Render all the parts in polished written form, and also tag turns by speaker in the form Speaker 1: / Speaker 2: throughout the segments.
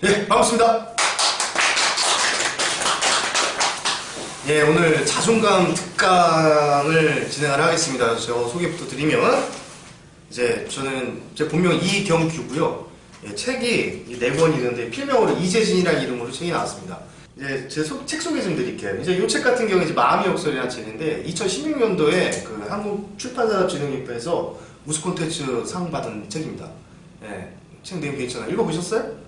Speaker 1: 예, 반갑습니다. 예, 오늘 자존감 특강을 진행을 하겠습니다. 저 소개부터 드리면, 이제 저는 제 본명 이경규고요. 예, 책이 4권 있는데 필명으로 이재진이라는 이름으로 책이 나왔습니다. 이제 제 책 소개 좀 드릴게요. 이제 이 책 같은 경우는 이제 마음의 역설이라는 책인데 2016년도에 그 한국 출판사진흥협회에서 우수 콘텐츠 상 받은 책입니다. 예, 책 내용 괜찮아요. 읽어보셨어요?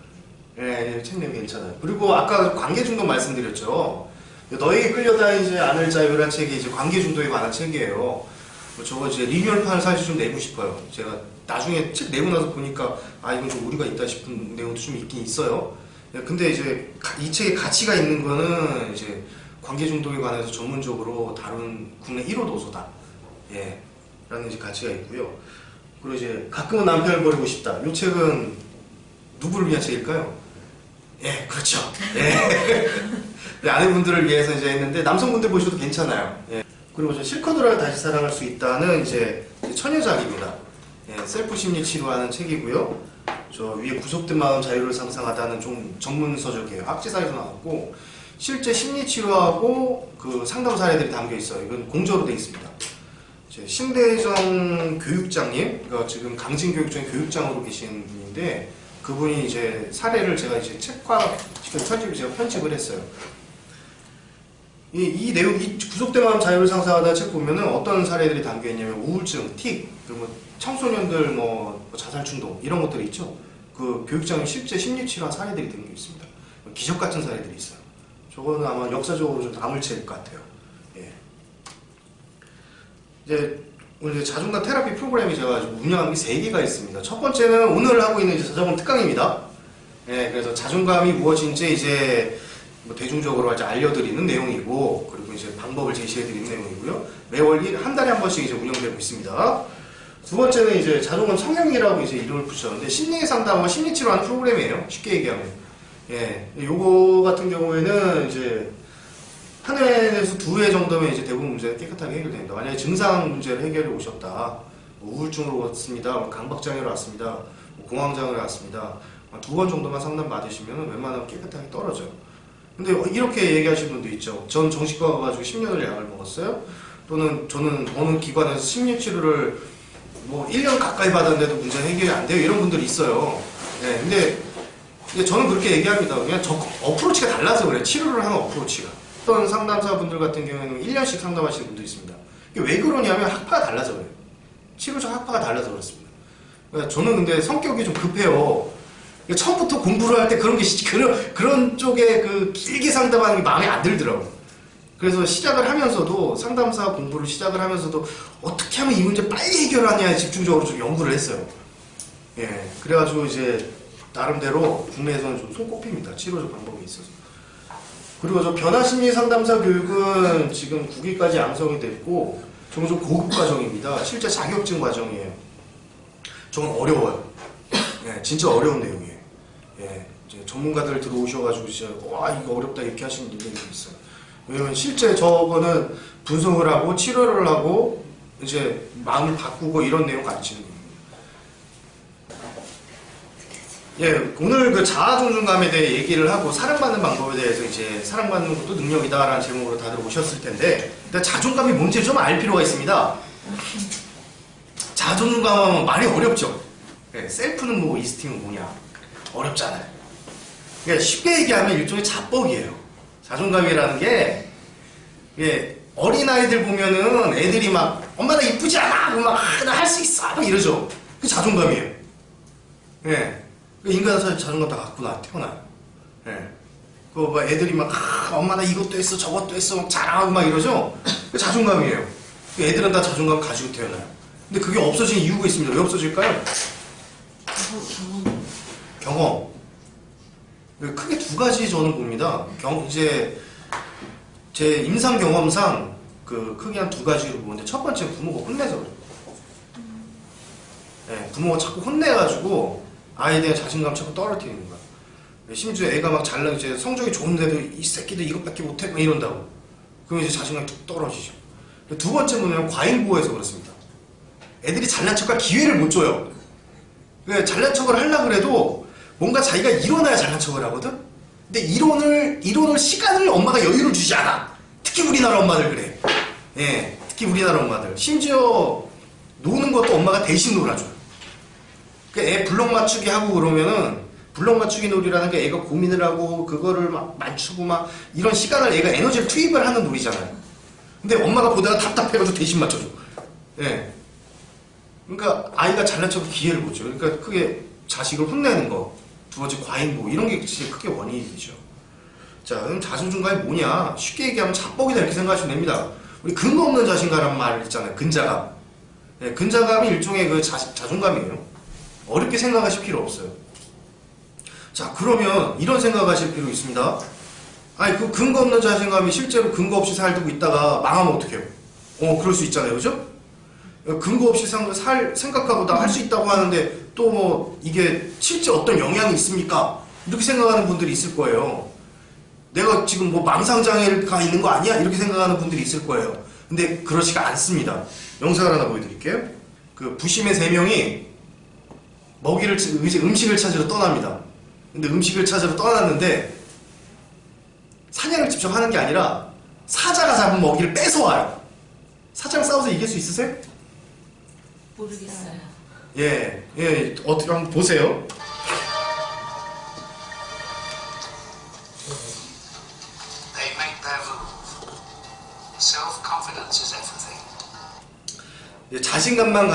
Speaker 1: 예, 책 내용 괜찮아요. 그리고 아까 관계 중독 말씀드렸죠. 너에게 끌려다니지 않을 자유라는 책이 이제 관계 중독에 관한 책이에요. 저거 이제 리뉴얼판을 사실 좀 내고 싶어요. 제가 나중에 책 내고 나서 보니까 아 이건 좀 오류가 있다 싶은 내용도 좀 있긴 있어요. 근데 이제 이 책에 가치가 있는 거는 이제 관계 중독에 관해서 전문적으로 다룬 국내 1호 도서다. 예, 라는 이제 가치가 있고요. 그리고 이제 가끔은 남편을 버리고 싶다. 이 책은 누구를 위한 책일까요? 예, 그렇죠. 예. 아내분들을 위해서 이제 했는데 남성분들 보셔도 괜찮아요. 예. 그리고 저 실컷으로 다시 사랑할 수 있다는 이제 처녀작입니다. 예, 셀프 심리 치료하는 책이고요. 저 위에 구속된 마음 자유를 상상하다는 좀 전문 서적이에요. 학지사에서 나왔고 실제 심리 치료하고 그 상담 사례들이 담겨 있어요. 이건 공저로 되어 있습니다. 신대정 교육장님, 그러니까 지금 강진교육청 교육장으로 계신 분인데 그분이 이제 사례를 제가 이제 책화 제가 편집을 했어요. 이 내용, 이 구속된 마음 자유를 상상하다 책 보면은 어떤 사례들이 담겨 있냐면 우울증, 틱, 그리고 청소년들 뭐 자살 충동 이런 것들이 있죠. 그 교육장에 실제 심리치료한 사례들이 담겨 있습니다. 기적 같은 사례들이 있어요. 저거는 아마 역사적으로 좀 남을 책일 것 같아요. 예. 이제 오늘 이제 자존감 테라피 프로그램이 제가 운영하는 게 3개가 있습니다. 첫 번째는 오늘 하고 있는 이제 자존감 특강입니다. 예, 그래서 자존감이 무엇인지 이제 뭐 대중적으로 이제 알려드리는 내용이고, 그리고 이제 방법을 제시해드리는 내용이고요. 매월 한 달에 한 번씩 이제 운영되고 있습니다. 두 번째는 이제 자존감 성형이라고 이제 이름을 붙였는데 심리 상담과 심리 치료하는 프로그램이에요. 쉽게 얘기하면. 예, 요거 같은 경우에는 이제 한 회에서 2회 정도면 이제 대부분 문제가 깨끗하게 해결됩니다. 만약에 증상 문제를 해결해 오셨다. 뭐 우울증으로 왔습니다. 뭐 강박장애로 왔습니다. 뭐 공황장애로 왔습니다. 2번 정도만 상담 받으시면 웬만하면 깨끗하게 떨어져요. 근데 이렇게 얘기하시는 분도 있죠. 전 정신과 가가지고 10년을 약을 먹었어요. 또는 저는 어느 기관에서 심리치료를 뭐 1년 가까이 받았는데도 문제 해결이 안 돼요. 이런 분들이 있어요. 네, 근데 저는 그렇게 얘기합니다. 그냥 어프로치가 달라서 그래요. 치료를 하는 어프로치가. 어떤 상담사분들 같은 경우에는 1년씩 상담하시는 분도 있습니다. 이게 왜 그러냐면 학파가 달라서 그래요. 치료적 학파가 달라서 그렇습니다. 그러니까 저는 근데 성격이 좀 급해요. 처음부터 공부를 할 때 그런 쪽에 그 길게 상담하는 게 마음에 안 들더라고요. 그래서 시작을 하면서도 상담사 공부를 시작을 하면서도 어떻게 하면 이 문제 빨리 해결하냐에 집중적으로 좀 연구를 했어요. 예, 그래가지고 이제 나름대로 국내에서는 좀 손꼽힙니다. 치료적 방법이 있어서. 그리고 저 변화심리 상담사 교육은 지금 9기까지 양성이 됐고 저건 좀 고급 과정입니다. 실제 자격증 과정이에요. 저건 어려워요. 예, 진짜 어려운 내용이에요. 예, 이제 전문가들 들어오셔가지고 진짜 와 이거 어렵다 이렇게 하시는 분들이 있어요. 왜냐면 실제 저거는 분석을 하고 치료를 하고 이제 마음을 바꾸고 이런 내용 가르치는 거예요. 예, 오늘 그 자아 존중감에 대해 얘기를 하고 사랑받는 방법에 대해서 이제 사랑받는 것도 능력이다라는 제목으로 다들 오셨을 텐데 일단 자존감이 뭔지 좀 알 필요가 있습니다. 자아 존중감은 말이 어렵죠. 예, 셀프는 뭐고 이스팀은 뭐냐 어렵잖아요. 그러니까 쉽게 얘기하면 일종의 자뻑이에요. 자존감이라는 게 어린아이들 보면은 애들이 막 엄마 나 이쁘지 않아? 막 나 할 수 있어 막 이러죠. 그게 자존감이에요. 예. 인간은 사실 자존감 다 갖고 태어나요. 예. 그거 막 애들이 막 엄마 나 이것도 했어 저것도 했어 막 자랑하고 막 이러죠. 그게 자존감이에요. 애들은 다 자존감 가지고 태어나요. 근데 그게 없어진 이유가 있습니다. 왜 없어질까요? 경험. 크게 2가지 저는 봅니다. 이제 제 임상 경험상 크게 한 2가지로 보는데 첫 번째는 부모가 혼내서 그래요. 네, 부모가 자꾸 혼내가지고 아이에 대한 자신감 자꾸 떨어뜨리는 거야. 심지어 애가 막 이제 성적이 좋은데도 이 새끼들 이것밖에 못해 막 이런다고. 그러면 이제 자신감이 툭 떨어지죠. 2번째 뭐냐면 과잉보호해서 그렇습니다. 애들이 잘난 척할 기회를 못 줘요. 잘난 척을 하려고 해도 뭔가 자기가 일어나야 잘난 척을 하거든? 근데 일어날 시간을 엄마가 여유를 주지 않아. 특히 우리나라 엄마들 그래. 예, 특히 우리나라 엄마들. 심지어 노는 것도 엄마가 대신 놀아줘요. 애 블럭 맞추기 하고 그러면은, 블럭 맞추기 놀이라는 게 애가 고민을 하고, 그거를 막 맞추고 막, 이런 시간을 애가 에너지를 투입을 하는 놀이잖아요. 근데 엄마가 보다가 답답해가지고 대신 맞춰줘. 예. 그러니까 아이가 잘난 척을 기회를 보죠. 그러니까 크게 자식을 혼내는 거, 두 번째 과잉보, 이런 게 진짜 크게 원인이 되죠. 자, 그럼 자존감이 뭐냐? 쉽게 얘기하면 자뻑이다 이렇게 생각하시면 됩니다. 우리 근거 없는 자신감이라는 말 있잖아요. 근자감. 예, 근자감이 일종의 그 자존감이에요. 어렵게 생각하실 필요 없어요. 자, 그러면 이런 생각하실 필요 있습니다. 아니, 그 근거 없는 자신감이 실제로 근거 없이 살고 있다가 망하면 어떡해요? 그럴 수 있잖아요. 그죠? 근거 없이 생각하고 나 할 수 있다고 하는데 또 뭐 이게 실제 어떤 영향이 있습니까? 이렇게 생각하는 분들이 있을 거예요. 내가 지금 뭐 망상장애가 있는 거 아니야? 이렇게 생각하는 분들이 있을 거예요. 근데 그렇지가 않습니다. 영상을 하나 보여드릴게요. 그 부심의 3명이 음식을 찾으러 떠납니다. 근데 음식을 찾으러 떠났는데 사냥을 직접 하는 게 아니라 사자가 잡은 먹이를 뺏어와요. 사자랑 싸워서 이길 수 있으세요?
Speaker 2: 모르겠어요.
Speaker 1: 예, 어떻게 한번 보세요.
Speaker 3: They make their move. Self-confidence is everything.
Speaker 1: 자신감만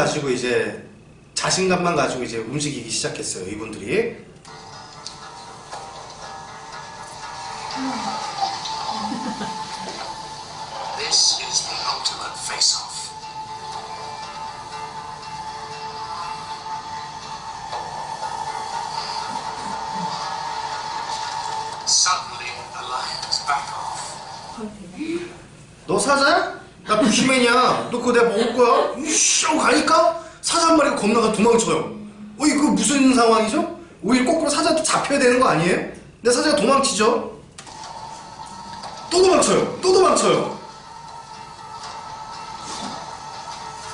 Speaker 1: 가지고 이제 움직이기 시작했어요. 이분들이.
Speaker 3: This is the ultimate face-off. Suddenly, the lions back off.
Speaker 1: 너 사자야? 나 부시맨이야. 너 그거 내가 먹을 거야? 이씨 하고 가니까 사자 한 마리가 겁나가 도망쳐요. 이거 무슨 상황이죠? 오히려 거꾸로 사자도 잡혀야 되는 거 아니에요? 근데 사자가 도망치죠? 또 도망쳐요.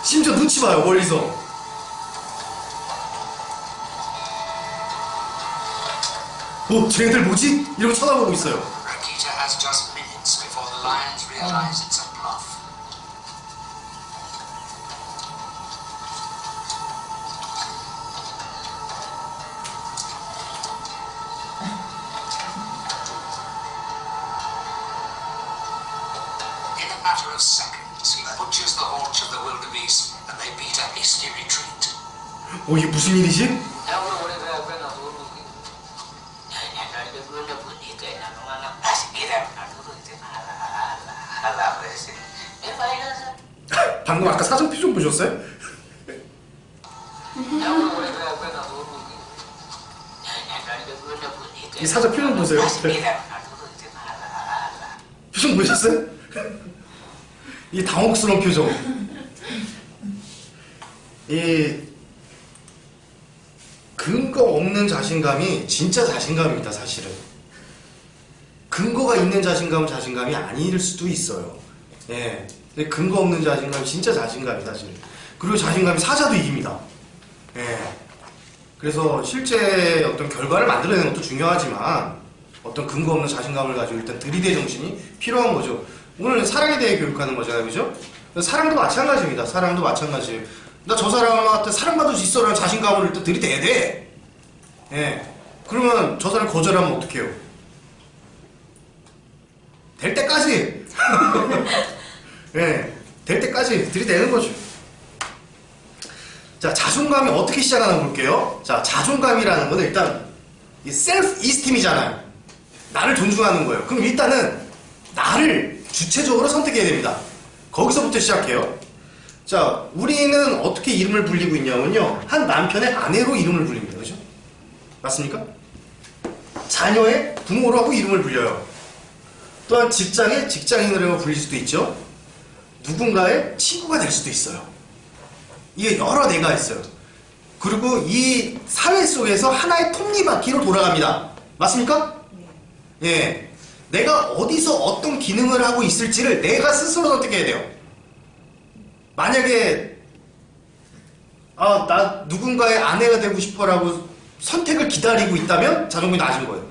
Speaker 1: 심지어 눈치 봐요, 멀리서. 쟤네들 뭐지? 이러고 쳐다보고 있어요.
Speaker 3: Rakita has just minutes before the lions realize it's a bluff. In a matter of seconds, he butchers the haunch of the wildebeest and they beat a hasty retreat.
Speaker 1: 이게 무슨 일이지? 방금 아까 사전 표정 보셨어요? 이 사전 표정 보세요. 표정 보셨어요? 이 당혹스러운 표정. 이 근거 없는 자신감이 진짜 자신감입니다, 사실은. 근거가 있는 자신감은 자신감이 아닐 수도 있어요. 예. 근데 근거 없는 자신감이 진짜 자신감이 사실은. 그리고 자신감이 사자도 이깁니다. 예. 그래서 실제 어떤 결과를 만들어내는 것도 중요하지만 어떤 근거 없는 자신감을 가지고 일단 들이대 정신이 필요한 거죠. 오늘 사랑에 대해 교육하는 거잖아요, 그죠? 사랑도 마찬가지입니다. 사랑도 마찬가지예요. 나 저 사람한테 사랑받을 수 있어라는 자신감을 일단 들이대야 돼. 예. 그러면 저 사람 거절하면 어떡해요? 될 때까지. 예. 될 때까지 들이대는 거죠. 자, 자존감이 어떻게 시작하나 볼게요. 자, 자존감이라는 건 일단 이 셀프 이스팀이잖아요. 나를 존중하는 거예요. 그럼 일단은 나를 주체적으로 선택해야 됩니다. 거기서부터 시작해요. 자, 우리는 어떻게 이름을 불리고 있냐면요. 한 남편의 아내로 이름을 불립니다. 그죠? 맞습니까? 자녀의 부모로 하고 이름을 불려요. 또한 직장의 직장인으로 불릴 수도 있죠. 누군가의 친구가 될 수도 있어요. 이게 여러 대가 있어요. 그리고 이 사회 속에서 하나의 톱니바퀴로 돌아갑니다. 맞습니까? 예. 내가 어디서 어떤 기능을 하고 있을지를 내가 스스로 선택해야 돼요. 만약에 나 누군가의 아내가 되고 싶어라고 선택을 기다리고 있다면 자존감이 낮은 거예요.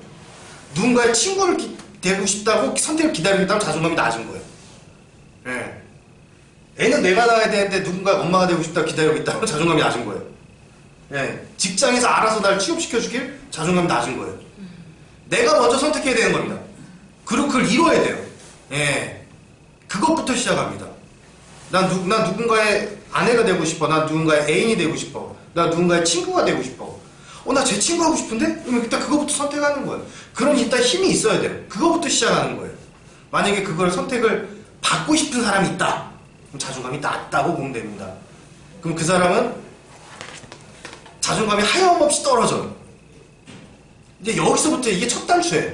Speaker 1: 누군가의 친구를 되고 싶다고 선택을 기다리고 있다면 자존감이 낮은 거예요. 예. 애는 내가 낳아야 되는데 누군가 엄마가 되고 싶다고 기다리고 있다면 자존감이 낮은 거예요. 예. 직장에서 알아서 날 취업시켜주길 자존감이 낮은 거예요. 내가 먼저 선택해야 되는 겁니다. 그리고 그걸 이뤄야 돼요. 예. 그것부터 시작합니다. 난 누군가의 아내가 되고 싶어. 난 누군가의 애인이 되고 싶어. 난 누군가의 친구가 되고 싶어. 나 제 친구 하고 싶은데? 그러면 일단 그거부터 선택하는 거예요. 그럼 일단 힘이 있어야 돼요. 그거부터 시작하는 거예요. 만약에 그걸 선택을 받고 싶은 사람이 있다. 그럼 자존감이 낮다고 보면 됩니다. 그럼 그 사람은 자존감이 하염없이 떨어져요. 이제 여기서부터 이게 첫 단추예요.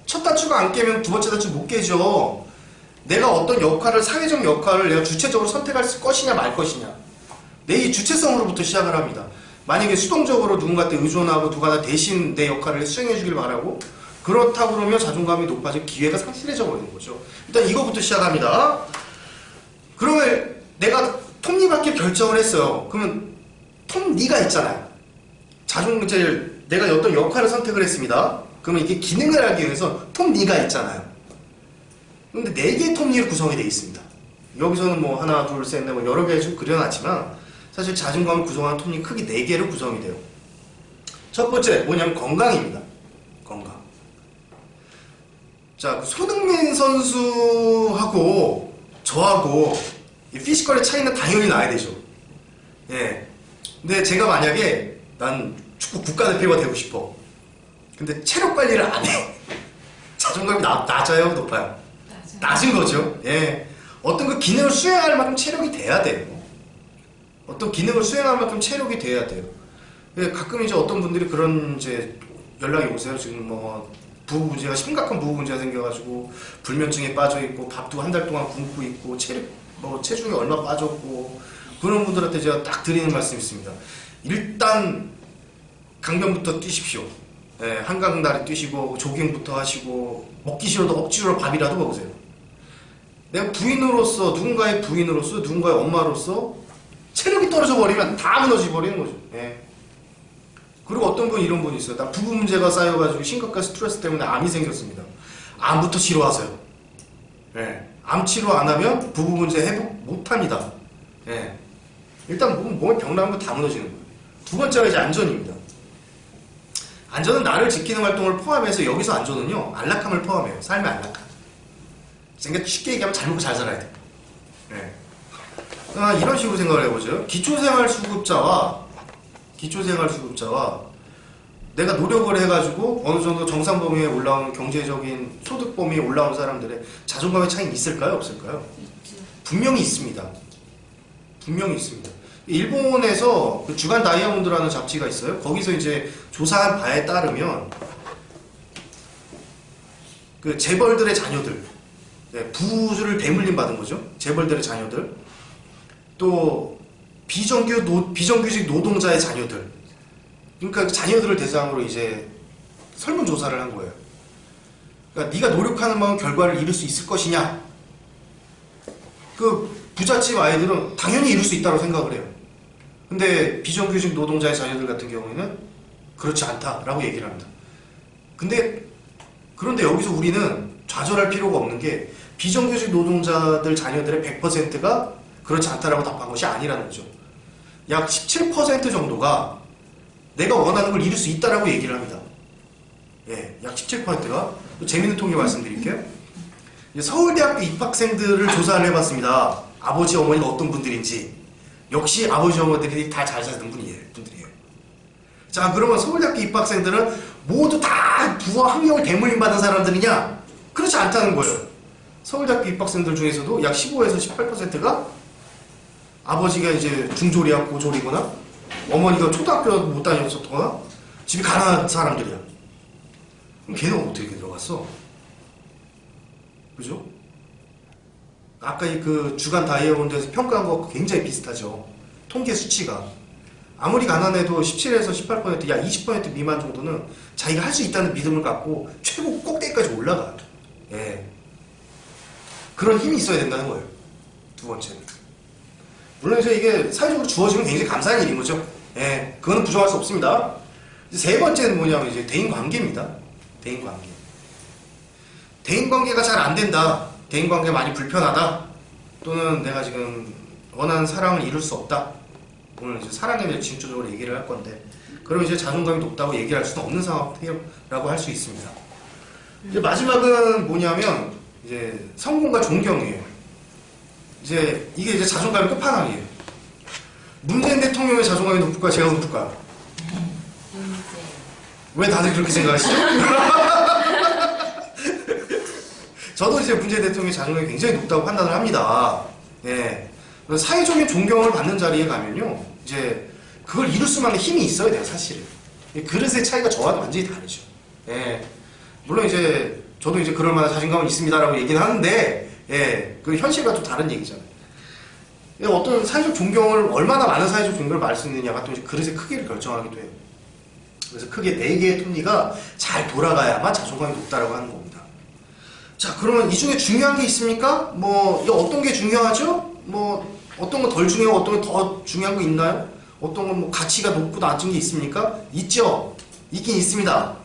Speaker 1: 첫 단추가 안 깨면 두 번째 단추 못 깨죠. 내가 어떤 역할을, 사회적 역할을 내가 주체적으로 선택할 것이냐 말 것이냐. 내 이 주체성으로부터 시작을 합니다. 만약에 수동적으로 누군가한테 의존하고 누가 대신 내 역할을 수행해 주길 바라고 그렇다고 그러면 자존감이 높아질 기회가 상실해져 버리는 거죠. 일단 이거부터 시작합니다. 그러면 내가 톱니바퀴 결정을 했어요. 그러면 톱니가 있잖아요. 내가 어떤 역할을 선택을 했습니다. 그러면 이게 기능을 알기 위해서 톱니가 있잖아요. 근데 4개의 톱니로 구성이 되어 있습니다. 여기서는 뭐 하나, 둘, 셋, 넷 뭐 여러 개 좀 그려놨지만 사실 자존감을 구성하는 톱니 크게 4개로 구성이 돼요. 첫 번째 뭐냐면 건강입니다. 건강. 자, 손흥민 선수하고 저하고 이 피지컬의 차이는 당연히 나야 되죠. 예. 근데 제가 만약에 난 축구 국가대표가 되고 싶어. 근데 체력 관리를 안 해. 자존감이 낮아요, 높아요? 낮은 거죠. 예. 어떤 그 기능을 수행할 만큼 체력이 돼야 돼요. 어떤 기능을 수행할 만큼 체력이 돼야 돼요. 예, 가끔 이제 어떤 분들이 그런 이제 연락이 오세요. 지금 뭐 부부 문제가 심각한 부부 문제가 생겨가지고 불면증에 빠져 있고 밥도 한 달 동안 굶고 있고 체중이 얼마 빠졌고 그런 분들한테 제가 딱 드리는 말씀이 있습니다. 일단 강변부터 뛰십시오. 예, 한강다리 뛰시고 조깅부터 하시고 먹기 싫어도 억지로 밥이라도 먹으세요. 내가 부인으로서 누군가의 부인으로서 누군가의 엄마로서 체력이 떨어져 버리면 다 무너져 버리는 거죠. 예. 그리고 어떤 분 이런 분이 있어요. 나 부부 문제가 쌓여가지고 심각한 스트레스 때문에 암이 생겼습니다. 암부터 치료하세요. 예. 암 치료 안 하면 부부 문제 회복 못합니다. 예. 일단 몸에 병 나면 다 무너지는 거예요. 두 번째가 이제 안전입니다. 안전은 나를 지키는 활동을 포함해서 여기서 안전은요 안락함을 포함해요. 삶의 안락함. 그러니까 쉽게 얘기하면 잘 먹고 잘 살아야 돼. 네. 이런 식으로 생각을 해보죠. 기초생활수급자와 내가 노력을 해가지고 어느 정도 정상 범위에 올라온 경제적인 소득 범위에 올라온 사람들의 자존감의 차이는 있을까요? 없을까요?
Speaker 2: 있죠.
Speaker 1: 분명히 있습니다. 분명히 있습니다. 일본에서 그 주간 다이아몬드라는 잡지가 있어요. 거기서 이제 조사한 바에 따르면 그 재벌들의 자녀들, 네, 부를 대물림 받은 거죠. 재벌들의 자녀들, 또 비정규직 노동자의 자녀들, 그러니까 자녀들을 대상으로 이제 설문조사를 한 거예요. 그러니까 네가 노력하는 만큼 결과를 이룰 수 있을 것이냐? 그 부잣집 아이들은 당연히 이룰 수 있다고 생각을 해요. 근데 비정규직 노동자의 자녀들 같은 경우에는 그렇지 않다라고 얘기를 합니다. 그런데 여기서 우리는 좌절할 필요가 없는 게 비정규직 노동자들 자녀들의 100%가 그렇지 않다라고 답한 것이 아니라는 거죠. 약 17% 정도가 내가 원하는 걸 이룰 수 있다라고 얘기를 합니다. 예, 약 17%가. 또 재밌는 통계 말씀드릴게요. 서울대학교 입학생들을 조사를 해봤습니다. 아버지 어머니가 어떤 분들인지. 역시 아버지 어머니들이 다 잘 사는 분들이에요. 자, 그러면 서울대학교 입학생들은 모두 다 부와 학력을 대물림 받은 사람들이냐? 그렇지 않다는 거예요. 서울대학교 입학생들 중에서도 약 15에서 18%가 아버지가 이제 중졸이야 고졸이거나 어머니가 초등학교 못 다녔었거나 집이 가난한 사람들이야. 그럼 걔는 어떻게 들어갔어? 그죠? 아까 그 주간 다이아몬드에서 평가한 거 굉장히 비슷하죠. 통계 수치가. 아무리 가난해도 17에서 18%, 약 20% 미만 정도는 자기가 할 수 있다는 믿음을 갖고 최고 꼭대기까지 올라가요. 예. 그런 힘이 있어야 된다는 거예요. 두 번째는. 물론 이제 이게 사회적으로 주어지면 굉장히 감사한 일인 거죠. 예. 그거는 부정할 수 없습니다. 세 번째는 뭐냐면 이제 대인 관계입니다. 대인 관계. 대인 관계가 잘 안 된다. 대인 관계가 많이 불편하다. 또는 내가 지금 원하는 사랑을 이룰 수 없다. 오늘 이제 사랑에 대해 진초적으로 얘기를 할 건데, 그럼 이제 자존감이 높다고 얘기할 수는 없는 상황이라고 할 수 있습니다. 이제 마지막은 뭐냐면 이제 성공과 존경이에요. 이제 이게 이제 자존감의 끝판왕이에요. 문재인 대통령의 자존감이 높을까, 제가 높을까요? 왜 다들 그렇게 생각하시죠? 저도 이제 문재인 대통령의 자존감이 굉장히 높다고 판단을 합니다. 예. 사회적인 존경을 받는 자리에 가면요, 이제 그걸 이룰 수만한 힘이 있어야 돼요, 사실은. 그릇의 차이가 저와는 완전히 다르죠. 예. 물론 이제 저도 이제 그럴 만한 자신감은 있습니다라고 얘기는 하는데, 예, 그 현실과 좀 다른 얘기잖아요. 어떤 사회적 존경을, 얼마나 많은 사회적 존경을 받을 수 있느냐가 또 이제 그릇의 크기를 결정하기도 해요. 그래서 크게 4개의 톱니가 잘 돌아가야만 자존감이 높다라고 하는 겁니다. 자, 그러면 이 중에 중요한 게 있습니까? 뭐, 어떤 게 중요하죠? 뭐, 어떤 건 덜 중요하고 어떤 건 더 중요한 거 있나요? 어떤 건 뭐 가치가 높고 낮은 게 있습니까? 있죠? 있긴 있습니다.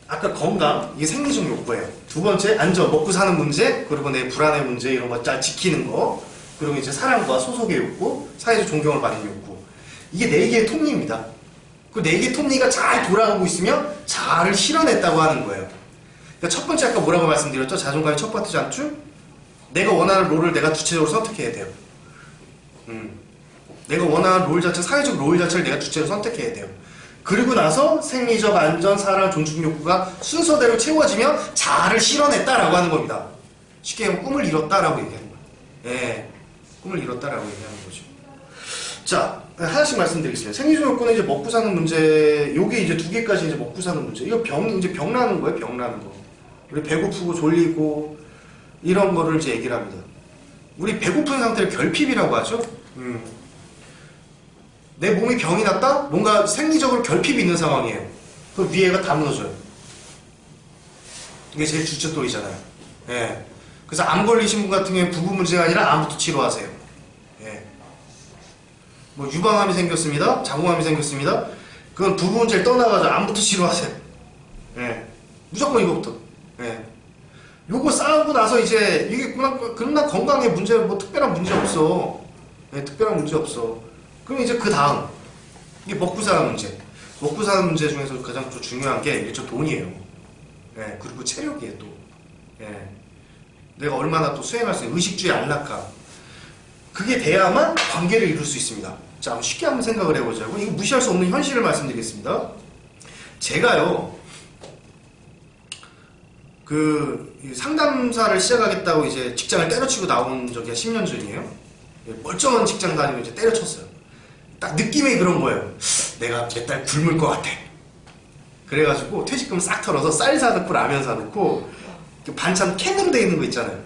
Speaker 1: 아까 건강, 이게 생리적 욕구예요. 두 번째, 안전, 먹고 사는 문제, 그리고 내 불안의 문제, 이런 거 잘 지키는 거, 그리고 이제 사랑과 소속의 욕구, 사회적 존경을 받는 욕구. 이게 4개의 톱니입니다. 그 4개의 톱니가 잘 돌아가고 있으면 잘 실현했다고 하는 거예요. 그러니까 첫 번째 아까 뭐라고 말씀드렸죠? 자존감의 첫 번째 단추? 내가 원하는 롤을 내가 주체적으로 선택해야 돼요. 내가 원하는 롤 자체, 사회적 롤 자체를 내가 주체적으로 선택해야 돼요. 그리고 나서 생리적 안전, 사랑, 존중 욕구가 순서대로 채워지면 잘을 실현했다라고 하는 겁니다. 쉽게 얘기하면 꿈을 이뤘다라고 얘기하는 거예요. 예, 꿈을 이뤘다라고 얘기하는 거죠. 자, 하나씩 말씀드리겠습니다. 생리적 욕구는 이제 먹고 사는 문제, 요게 이제 2개까지 이제 먹고 사는 문제. 이거 이제 병나는 거예요, 병나는 거. 우리 배고프고 졸리고 이런 거를 이제 얘기를 합니다. 우리 배고픈 상태를 결핍이라고 하죠. 내 몸이 병이 났다? 뭔가 생리적으로 결핍이 있는 상황이에요. 그럼 위에가 다 무너져요. 이게 제일 주춧돌이잖아요. 예. 그래서 암 걸리신 분 같은 경우에 부부 문제가 아니라 암부터 치료하세요. 예. 뭐 유방암이 생겼습니다. 자궁암이 생겼습니다. 그건 부부 문제를 떠나가지고 암부터 치료하세요. 예. 무조건 이거부터. 예. 요거 싸우고 나서 이제 이게 그냥 건강에 문제, 뭐 특별한 문제 없어. 예, 특별한 문제 없어. 그럼 이제 그 다음, 이게 먹고 사는 문제. 먹고 사는 문제 중에서 가장 좀 중요한 게 일종 돈이에요. 예, 그리고 체력이에요, 또. 예. 내가 얼마나 또 수행할 수 있는 의식주의 안락함. 그게 돼야만 관계를 이룰 수 있습니다. 자, 쉽게 한번 생각을 해보자고. 이거 무시할 수 없는 현실을 말씀드리겠습니다. 제가요, 상담사를 시작하겠다고 이제 직장을 때려치고 나온 적이 10년 전이에요. 멀쩡한 직장 다니고 이제 때려쳤어요. 딱 느낌이 그런 거예요. 내가 몇달 굶을 것 같아. 그래가지고 퇴직금 싹 털어서 쌀 사놓고 라면 사놓고 반찬 캔으로 돼 있는 거 있잖아요.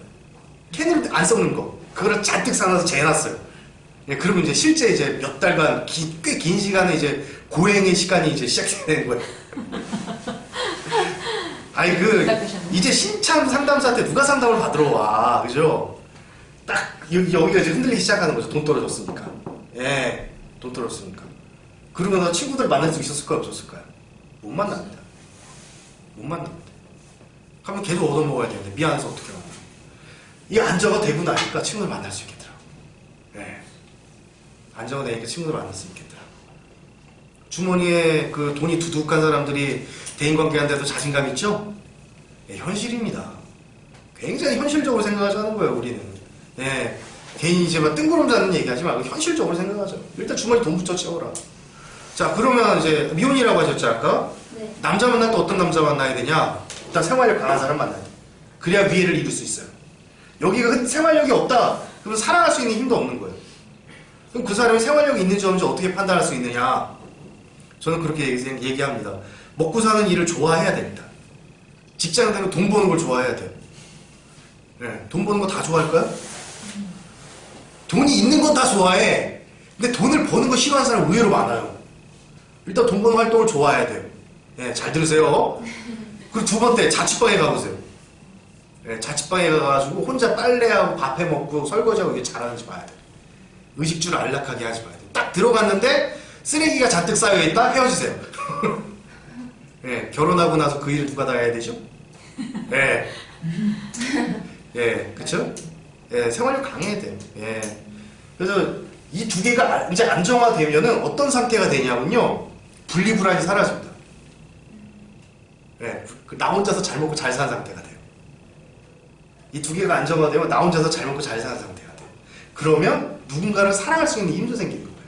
Speaker 1: 캔으로 안 썩는 거. 그거를 잔뜩 사놔서 재놨어요. 그러면 이제 실제 이제 몇 달간 꽤 긴 시간에 이제 고행의 시간이 이제 시작되는 거예요. 아니 이제 신참 상담사한테 누가 상담을 받으러 와, 그죠? 딱 여기가 이제 흔들리기 시작하는 거죠. 돈 떨어졌으니까. 예, 돈 떨어졌으니까. 그러고 나서 친구들 만날 수 있었을까요, 없었을까요? 못 만납니다. 못 만납니다. 그러면 계속 얻어먹어야 되는데 미안해서 어떻게 하나. 이 안정화 되고 나니까 친구들 만날 수 있겠더라고. 예, 안정화 되니까 친구들 만날 수 있겠더라고. 주머니에 그 돈이 두둑한 사람들이 대인관계한데도 자신감 있죠? 예, 현실입니다. 굉장히 현실적으로 생각하자는 거예요, 우리는. 예, 괜히 이제 막 뜬구름 잡는 얘기하지 말고 현실적으로 생각하죠. 일단 주머니 돈부터 채워라. 자, 그러면 이제 미혼이라고 하셨죠, 아까?
Speaker 2: 네.
Speaker 1: 남자 만날 때 어떤 남자 만나야 되냐? 일단 생활력 강한 사람 만나야 돼. 그래야 위해를 이룰 수 있어요. 여기가 생활력이 없다? 그러면 사랑할 수 있는 힘도 없는 거예요. 그럼 그 사람이 생활력이 있는지 없는지 어떻게 판단할 수 있느냐? 저는 그렇게 얘기합니다. 먹고 사는 일을 좋아해야 됩니다. 직장 되면 돈 버는 걸 좋아해야 돼요. 네, 돈 버는 거 다 좋아할 거야? 돈이 있는 건 다 좋아해. 근데 돈을 버는 거 싫어하는 사람 의외로 많아요. 일단 돈 버는 활동을 좋아해야 돼요. 네, 잘 들으세요. 그리고 두 번째, 자취방에 가보세요. 네, 자취방에 가가지고 혼자 빨래하고 밥해 먹고 설거지하고 이게 잘하는지 봐야 돼요. 의식주를 안락하게 하지 마야 돼요. 딱 들어갔는데 쓰레기가 잔뜩 쌓여있다? 헤어지세요. 예, 결혼하고 나서 그 일을 누가 다 해야 되죠? 예. 예, 그쵸? 예, 생활력 강해야 돼요. 예. 그래서 이 두 개가 이제 안정화되면은 어떤 상태가 되냐면요. 분리불안이 사라집니다. 예, 나 혼자서 잘 먹고 잘 사는 상태가 돼요. 이 두 개가 안정화되면 나 혼자서 잘 먹고 잘 사는 상태가 돼요. 그러면 누군가를 사랑할 수 있는 힘도 생기는 거예요.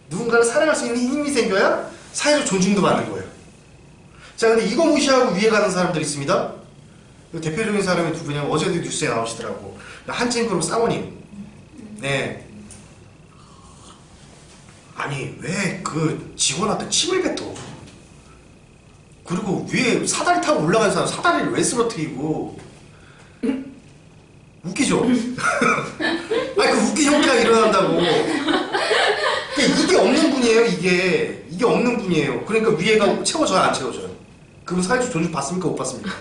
Speaker 1: 누군가를 사랑할 수 있는 힘이 생겨야 사회적 존중도 받는 거예요. 자, 근데 이거 무시하고 위에 가는 사람들이 있습니다. 대표적인 사람이 누구냐면 어제도 뉴스에 나오시더라고. 한진그룹 사모님. 네. 아니 왜 그 직원한테 침을 뱉어? 그리고 위에 사다리 타고 올라가는 사람 사다리를 왜 쓰러뜨리고? 웃기죠? 아니 그 웃긴 형태가 일어난다고. 그러니까 이게 없는 분이에요. 이게 없는 분이에요. 그러니까 위에가 채워져요 안 채워져요? 그분 사회적 존중 받습니까 못 받습니까?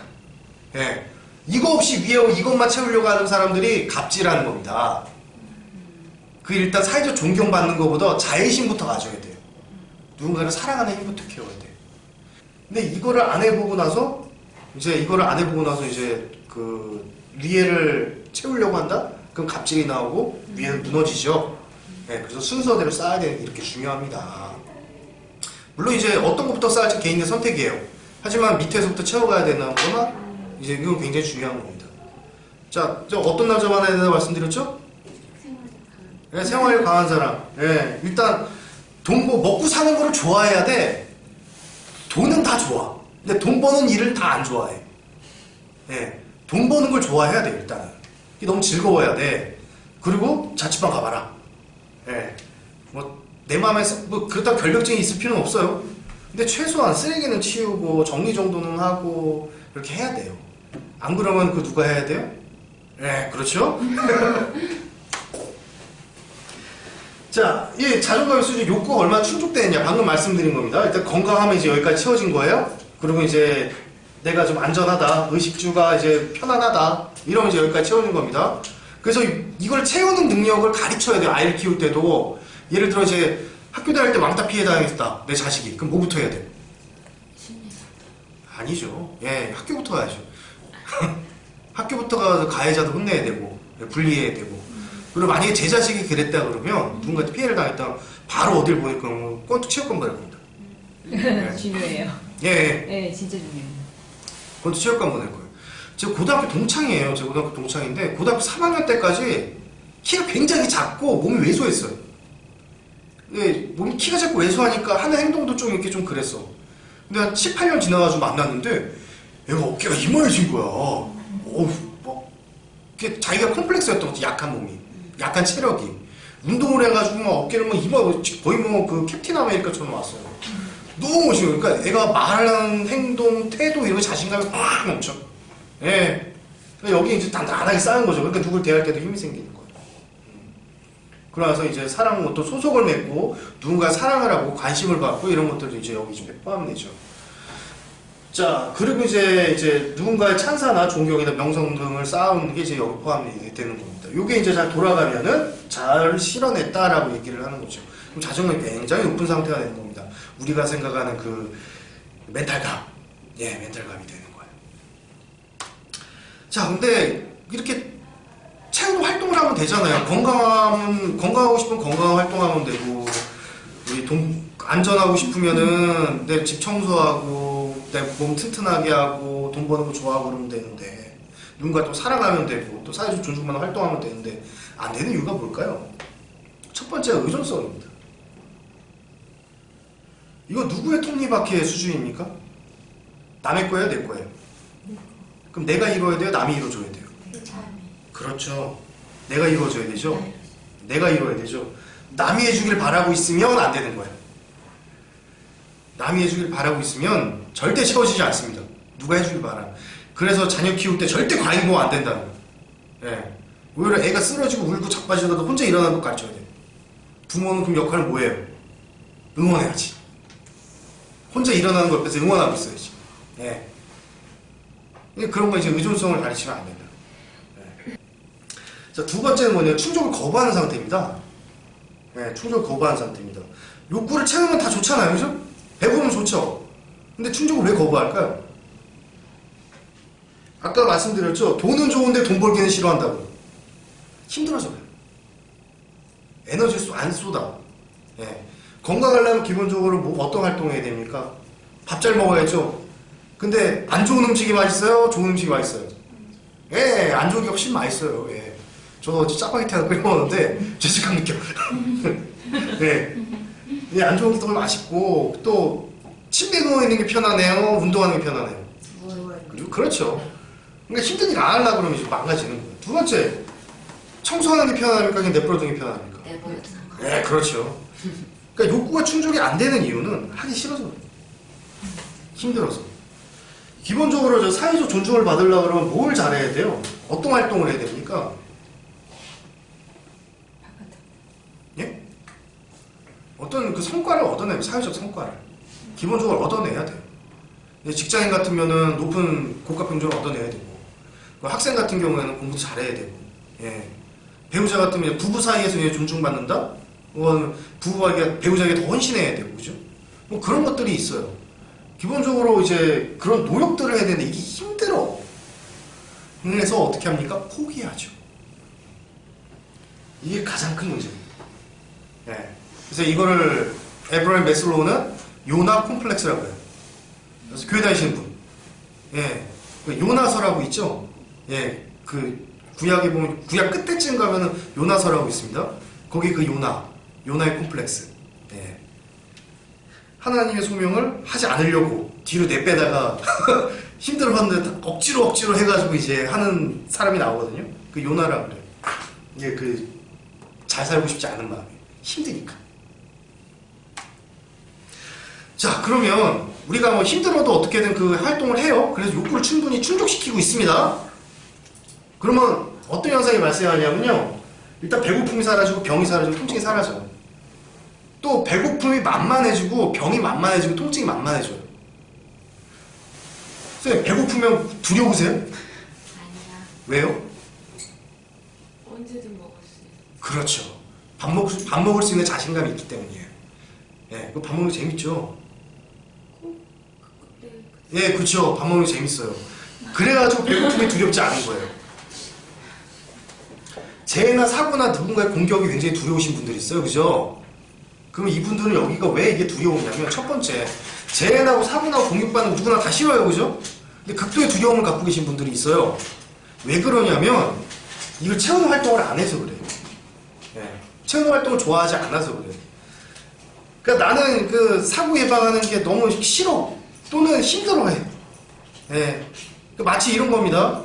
Speaker 1: 예. 이거 없이 위에 이것만 채우려고 하는 사람들이 갑질하는 겁니다. 그 일단 사회적 존경받는 것보다 자애심부터 가져야 돼요. 누군가를 사랑하는 힘부터 키워야 돼요. 근데 이거를 안 해보고 나서 이제 그 위에를 채우려고 한다? 그럼 갑질이 나오고 위에는 무너지죠. 네, 그래서 순서대로 쌓아야 되는 게 이렇게 중요합니다. 물론 이제 어떤 것부터 쌓을지 개인의 선택이에요. 하지만 밑에서부터 채워가야 되는 거나 이제 이건 굉장히 중요한 겁니다. 자, 어떤 남자만 해야 되나 말씀드렸죠? 네, 생활력 강한 사람. 네, 일단 먹고 사는 거를 좋아해야 돼. 돈은 다 좋아. 근데 돈 버는 일을 다 안 좋아해. 네, 돈 버는 걸 좋아해야 돼 일단은. 이게 너무 즐거워야 돼. 그리고 자취방 가봐라. 네, 뭐 내 마음에 뭐 그렇다고 결벽증이 있을 필요는 없어요. 근데 최소한 쓰레기는 치우고 정리정돈은 하고 이렇게 해야 돼요. 안 그러면 그 누가 해야 돼요? 네, 그렇죠? 자, 이 자존감의 수준 욕구가 얼마나 충족되느냐 방금 말씀드린 겁니다. 일단 건강하면 이제 여기까지 채워진 거예요. 그리고 이제 내가 좀 안전하다, 의식주가 이제 편안하다 이러면 이제 여기까지 채워진 겁니다. 그래서 이걸 채우는 능력을 가르쳐야 돼요. 아이를 키울 때도. 예를 들어 이제 학교 다닐 때 왕따 피해 당했다 내 자식이. 그럼 뭐부터 해야 돼? 아니죠. 예, 학교부터 가야죠. 학교부터 가서 가해자도 혼내야 되고 분리해야 되고. 그리고 만약에 제 자식이 그랬다 그러면 누군가한테 피해를 당했다 바로 어딜 보낼 거면 꼴뚜 체육관 보낼 겁니다.
Speaker 2: 네. 중요해요.
Speaker 1: 예,
Speaker 2: 네, 진짜 중요해요.
Speaker 1: 꼴뚜 체육관 보낼 거예요. 제가 고등학교 동창이에요. 제가 고등학교 동창인데 고등학교 3학년 때까지 키가 굉장히 작고 몸이 왜소했어요. 네, 몸이 키가 작고 왜소하니까 하는 행동도 좀 이렇게 좀 그랬어. 근데 한 18년 지나가지고 만났는데 얘가 어깨가 이만해진 거야. 어우, 막 그게 자기가 콤플렉스였던 거지. 약한 몸이, 약한 체력이. 운동을 해가지고 막 어깨를 뭐 거의 뭐 그 캡틴 아메리카처럼 왔어요. 너무 멋있어요. 그러니까 애가 말하는 행동, 태도 이런 거 자신감이 확 넘쳐. 예. 그러니까 여기 이제 단단하게 쌓은 거죠. 그러니까 누굴 대할 때도 힘이 생기는 거예요. 그러면서 이제 또 소속을 맺고 누군가 사랑을 하고 관심을 받고 이런 것들도 이제 여기 좀 포함되죠. 자, 그리고 이제 누군가의 찬사나 존경이나 명성 등을 쌓는 게 이제 여기 포함이 되는 겁니다. 요게 이제 잘 돌아가면은 잘 실현했다라고 얘기를 하는 거죠. 그럼 자존감이 굉장히 높은 상태가 되는 겁니다. 우리가 생각하는 그 멘탈감, 예, 멘탈감이 되는 거예요. 자, 근데 이렇게 채우고 활동을 하면 되잖아요. 건강하고 싶으면 건강한 활동하면 되고, 우리 안전하고 싶으면은 내 집 청소하고, 내 몸 튼튼하게 하고, 돈 버는 거 좋아하고 그러면 되는데, 누군가 또 사랑하면 되고, 또 사회적 존중받는 활동하면 되는데, 안 되는 이유가 뭘까요? 첫 번째가 의존성입니다. 이거 누구의 톱니바퀴의 수준입니까? 남의 거예요, 내 거예요? 그럼 내가 이뤄야 돼요, 남이 이뤄줘야 돼요? 그렇죠. 내가 이루어줘야 되죠. 내가 이루어야 되죠. 남이 해주길 바라고 있으면 안 되는 거예요. 남이 해주길 바라고 있으면 절대 채워지지 않습니다. 누가 해주길 바라. 그래서 자녀 키울 때 절대 과잉 보험 안 된다는 거예요. 예. 오히려 애가 쓰러지고 울고 자빠지더라도 혼자 일어나는 거 가르쳐야 돼요. 부모는 그럼 역할을 뭐예요? 응원해야지. 혼자 일어나는 거 옆에서 응원하고 있어야지. 예. 그런 거 이제 의존성을 가르치면 안 된다. 자, 두 번째는 뭐냐? 충족을 거부하는 상태입니다. 네, 충족을 거부하는 상태입니다. 욕구를 채우면 다 좋잖아요, 그죠? 배부르면 좋죠. 근데 충족을 왜 거부할까요? 아까 말씀드렸죠? 돈은 좋은데 돈 벌기는 싫어한다고. 힘들어서 그래요. 에너지를 안 쏟아. 예. 건강하려면 기본적으로 뭐 어떤 활동을 해야 됩니까? 밥 잘 먹어야죠. 근데 안 좋은 음식이 맛있어요? 좋은 음식이 맛있어요? 예, 안 좋은 게 훨씬 맛있어요. 예. 저도 어제 짜파게티 하나 끓여 먹었는데 죄책감 느껴. 예. 예, 안 좋은 게 더 맛있고 또 침대에 누워 있는 게 편하네요? 운동하는 게 편하네요? 그렇죠. 그러니까 힘든 일 안 하려고 그러면 이제 망가지는 거예요. 두 번째, 청소하는 게 편합니까? 그냥 내버려두는 게 편합니까? 네, 그렇죠. 그러니까 욕구가 충족이 안 되는 이유는 하기 싫어서 그래요. 힘들어서. 기본적으로 저 사회적 존중을 받으려고 그러면 뭘 잘해야 돼요? 어떤 활동을 해야 됩니까? 예? 어떤 그 성과를 얻어내면 사회적 성과를 기본적으로 얻어내야 돼요. 직장인 같으면은 높은 고가 평준을 얻어내야 되고, 학생 같은 경우에는 공부 잘해야 되고, 예. 배우자 같으면 부부 사이에서 존중받는다? 부부에게 배우자에게 더 헌신해야 되고, 그죠? 뭐 그런 것들이 있어요. 기본적으로 이제 그런 노력들을 해야 되는데 이게 힘들어. 그래서 어떻게 합니까? 포기하죠. 이게 가장 큰 문제입니다. 예. 그래서 이거를 에브라임 매슬로우는 요나 콤플렉스라고 해요. 그래서 교회 다니시는 분, 예, 그 요나서라고 있죠. 예, 그 구약에 보면 구약 끝에쯤 가면은 요나서라고 있습니다. 거기 그 요나의 콤플렉스. 예. 하나님의 소명을 하지 않으려고 뒤로 내빼다가 힘들었는데 억지로 해가지고 이제 하는 사람이 나오거든요. 그 요나라고 그래요. 이게 그 잘 살고 싶지 않은 마음이 힘드니까. 자, 그러면 우리가 뭐 힘들어도 어떻게든 그 활동을 해요. 그래서 욕구를 충분히 충족시키고 있습니다. 그러면 어떤 현상이 발생하냐면요. 일단 배고픔이 사라지고 병이 사라지고 통증이 사라져요. 또 배고픔이 만만해지고 병이 만만해지고 통증이 만만해져요. 선생님, 배고프면 두려우세요?
Speaker 4: 아니야.
Speaker 1: 왜요?
Speaker 4: 언제든 먹을 수 있어.
Speaker 1: 그렇죠. 밥 먹을 수 있는 자신감이 있기 때문이에요. 예, 그 밥 먹는 게 재밌죠? 예, 그렇죠. 밥 먹는 게 재밌어요. 그래가지고 배고픔이 두렵지 않은 거예요. 재해나 사고나 누군가의 공격이 굉장히 두려우신 분들이 있어요. 그죠? 그러면 이분들은 여기가 왜 이게 두려우냐면, 첫 번째, 재해나고 사고나고 공격받는 누구나 다 싫어요. 그죠? 근데 극도의 두려움을 갖고 계신 분들이 있어요. 왜 그러냐면 이걸 채우는 활동을 안 해서 그래요. 예, 채우는 활동을 좋아하지 않아서 그래요. 그러니까 나는 그 사고 예방하는 게 너무 싫어 또는 힘들어해. 예, 마치 이런 겁니다.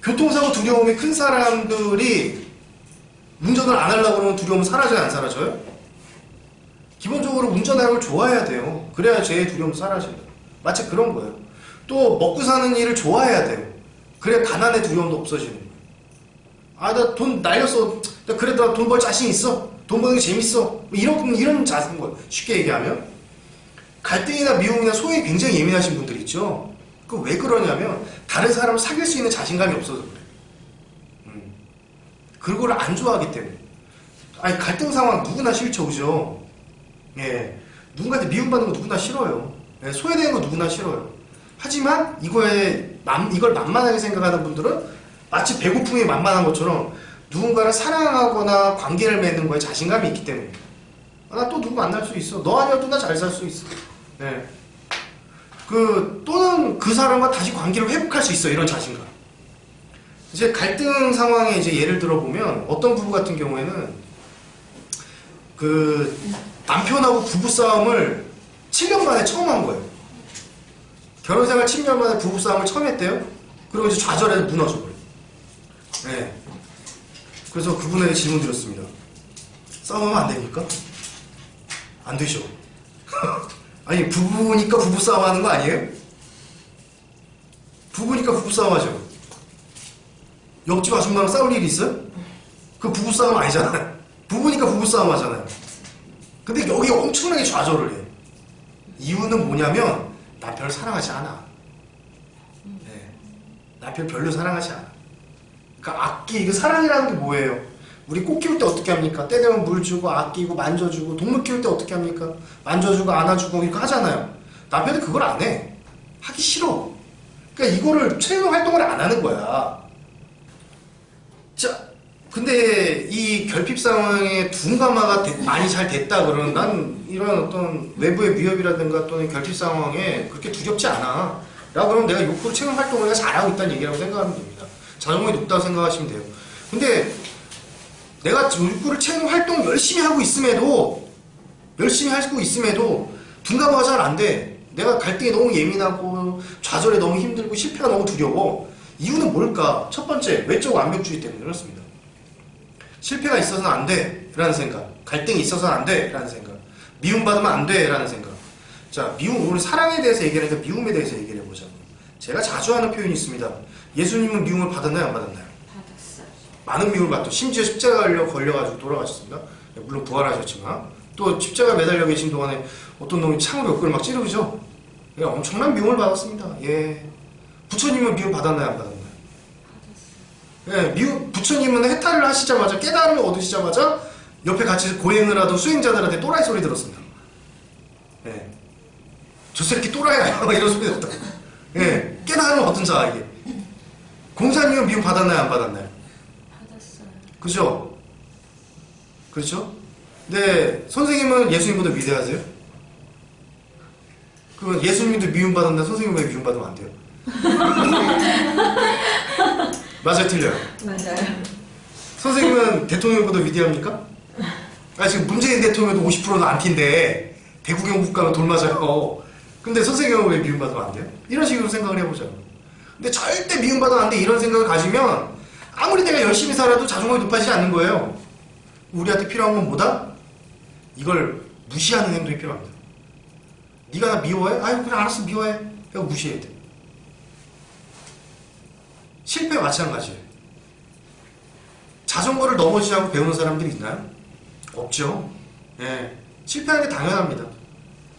Speaker 1: 교통사고 두려움이 큰 사람들이 운전을 안 하려고 그러면 두려움은 사라져요, 안 사라져요? 기본적으로 운전하는 걸 좋아해야 돼요. 그래야 제 두려움 사라져요. 마치 그런 거예요. 또 먹고 사는 일을 좋아해야 돼요. 그래야 가난의 두려움도 없어지는 거예요. 아, 나 돈 날렸어. 나 그래도 나 돈 벌 자신 있어. 돈 버는 게 재밌어. 뭐 이런 자세인 거예요. 쉽게 얘기하면. 갈등이나 미움이나 소외에 굉장히 예민하신 분들 있죠. 그 왜 그러냐면 다른 사람을 사귈 수 있는 자신감이 없어서 그래요. 그걸 안 좋아하기 때문에. 아니, 갈등 상황 누구나 싫죠, 그죠? 예, 누군가한테 미움받는 거 누구나 싫어요. 예, 소외되는 거 누구나 싫어요. 하지만 이걸 만만하게 생각하는 분들은 마치 배고픔이 만만한 것처럼 누군가를 사랑하거나 관계를 맺는 거에 자신감이 있기 때문에. 아, 나 또 누구 만날 수 있어. 너 아니어도 나 잘 살 수 있어. 예. 또는 그 사람과 다시 관계를 회복할 수 있어. 이런 자신감. 이제 갈등 상황에 이제 예를 들어보면 어떤 부부 같은 경우에는 그 남편하고 부부싸움을 7년 만에 처음 한 거예요. 결혼생활 7년 만에 부부싸움을 처음 했대요. 그리고 이제 좌절해서 무너져버려요. 네. 그래서 그분에게 질문 드렸습니다. 싸우면 안 됩니까? 안 되죠. 아니, 부부니까 부부싸움 하는 거 아니에요? 부부니까 부부싸움 하죠. 옆집 아줌마랑 싸울 일이 있어요? 그 부부싸움 아니잖아요. 부부니까 부부싸움 하잖아요. 근데 여기 엄청나게 좌절을 해요. 이유는 뭐냐면 남편을 사랑하지 않아. 네. 남편 별로 사랑하지 않아. 그러니까 아끼고 사랑이라는 게 뭐예요? 우리 꽃 키울 때 어떻게 합니까? 때 되면 물 주고 아끼고 만져주고 동물 키울 때 어떻게 합니까? 만져주고 안아주고 이렇게 하잖아요. 남편은 그걸 안 해. 하기 싫어. 그러니까 이거를 최근 활동을 안 하는 거야. 자, 근데 이 결핍 상황에 둔감화가 많이 잘 됐다 그러면 난 이런 어떤 외부의 위협이라든가 또는 결핍 상황에 그렇게 두렵지 않아. 라고 그러면 내가 욕구로 체험 활동을 내가 잘하고 있다는 얘기라고 생각하면 됩니다. 자존감이 높다고 생각하시면 돼요. 근데 내가 욕구를 체험 활동 열심히 하고 있음에도 둔감화가 잘 안 돼. 내가 갈등에 너무 예민하고 좌절에 너무 힘들고 실패가 너무 두려워. 이유는 뭘까? 첫 번째, 외적 완벽주의 때문에 그렇습니다. 실패가 있어서는 안 돼 라는 생각, 갈등이 있어서는 안 돼 라는 생각, 미움받으면 안 돼 라는 생각. 자, 오늘 사랑에 대해서 얘기하니까 미움에 대해서 얘기를 해보자고. 제가 자주 하는 표현이 있습니다. 예수님은 미움을 받았나요 안 받았나요?
Speaker 2: 받았어요.
Speaker 1: 많은 미움을 받고 심지어 십자가에 걸려가지고 돌아가셨습니다. 물론 부활하셨지만 또 십자가에 매달려 계신 동안에 어떤 놈이 창으로 옆구리를 막 찌르죠. 예, 엄청난 미움을 받았습니다. 예. 부처님은 미움 받았나요 안 받았나요? 예, 부처님은 해탈을 하시자마자 깨달음을 얻으시자마자 옆에 같이 고행을 하던 수행자들한테 또라이 소리 들었습니다. 예. 저 새끼 또라이야 막 이런 소리 들었다고. 예, 깨달음을 얻은 자 이게. 공사님은 미움 받았나요 안 받았나요?
Speaker 2: 받았어요.
Speaker 1: 그죠? 그렇죠? 네, 선생님은 예수님보다 위대하세요? 그러면 예수님도 미움받았는데 선생님 왜 미움받으면 안 돼요? 맞아요, 틀려요?
Speaker 2: 맞아요.
Speaker 1: 선생님은 대통령보다 위대합니까? 아, 지금 문재인 대통령도 50%는 안티인데 대구경 국가는 돌 맞아요. 근데 선생님은 왜 미움받으면 안 돼요? 이런 식으로 생각을 해보자고. 근데 절대 미움받으면 안 돼 이런 생각을 가지면 아무리 내가 열심히 살아도 자존감이 높아지지 않는 거예요. 우리한테 필요한 건 뭐다? 이걸 무시하는 행동이 필요합니다. 네가 나 미워해? 아유 그래 알았어 미워해. 이거 무시해야 돼. 실패와 마찬가지예요. 자전거를 넘어지지 않고 배우는 사람들이 있나요? 없죠. 예. 실패하는 게 당연합니다.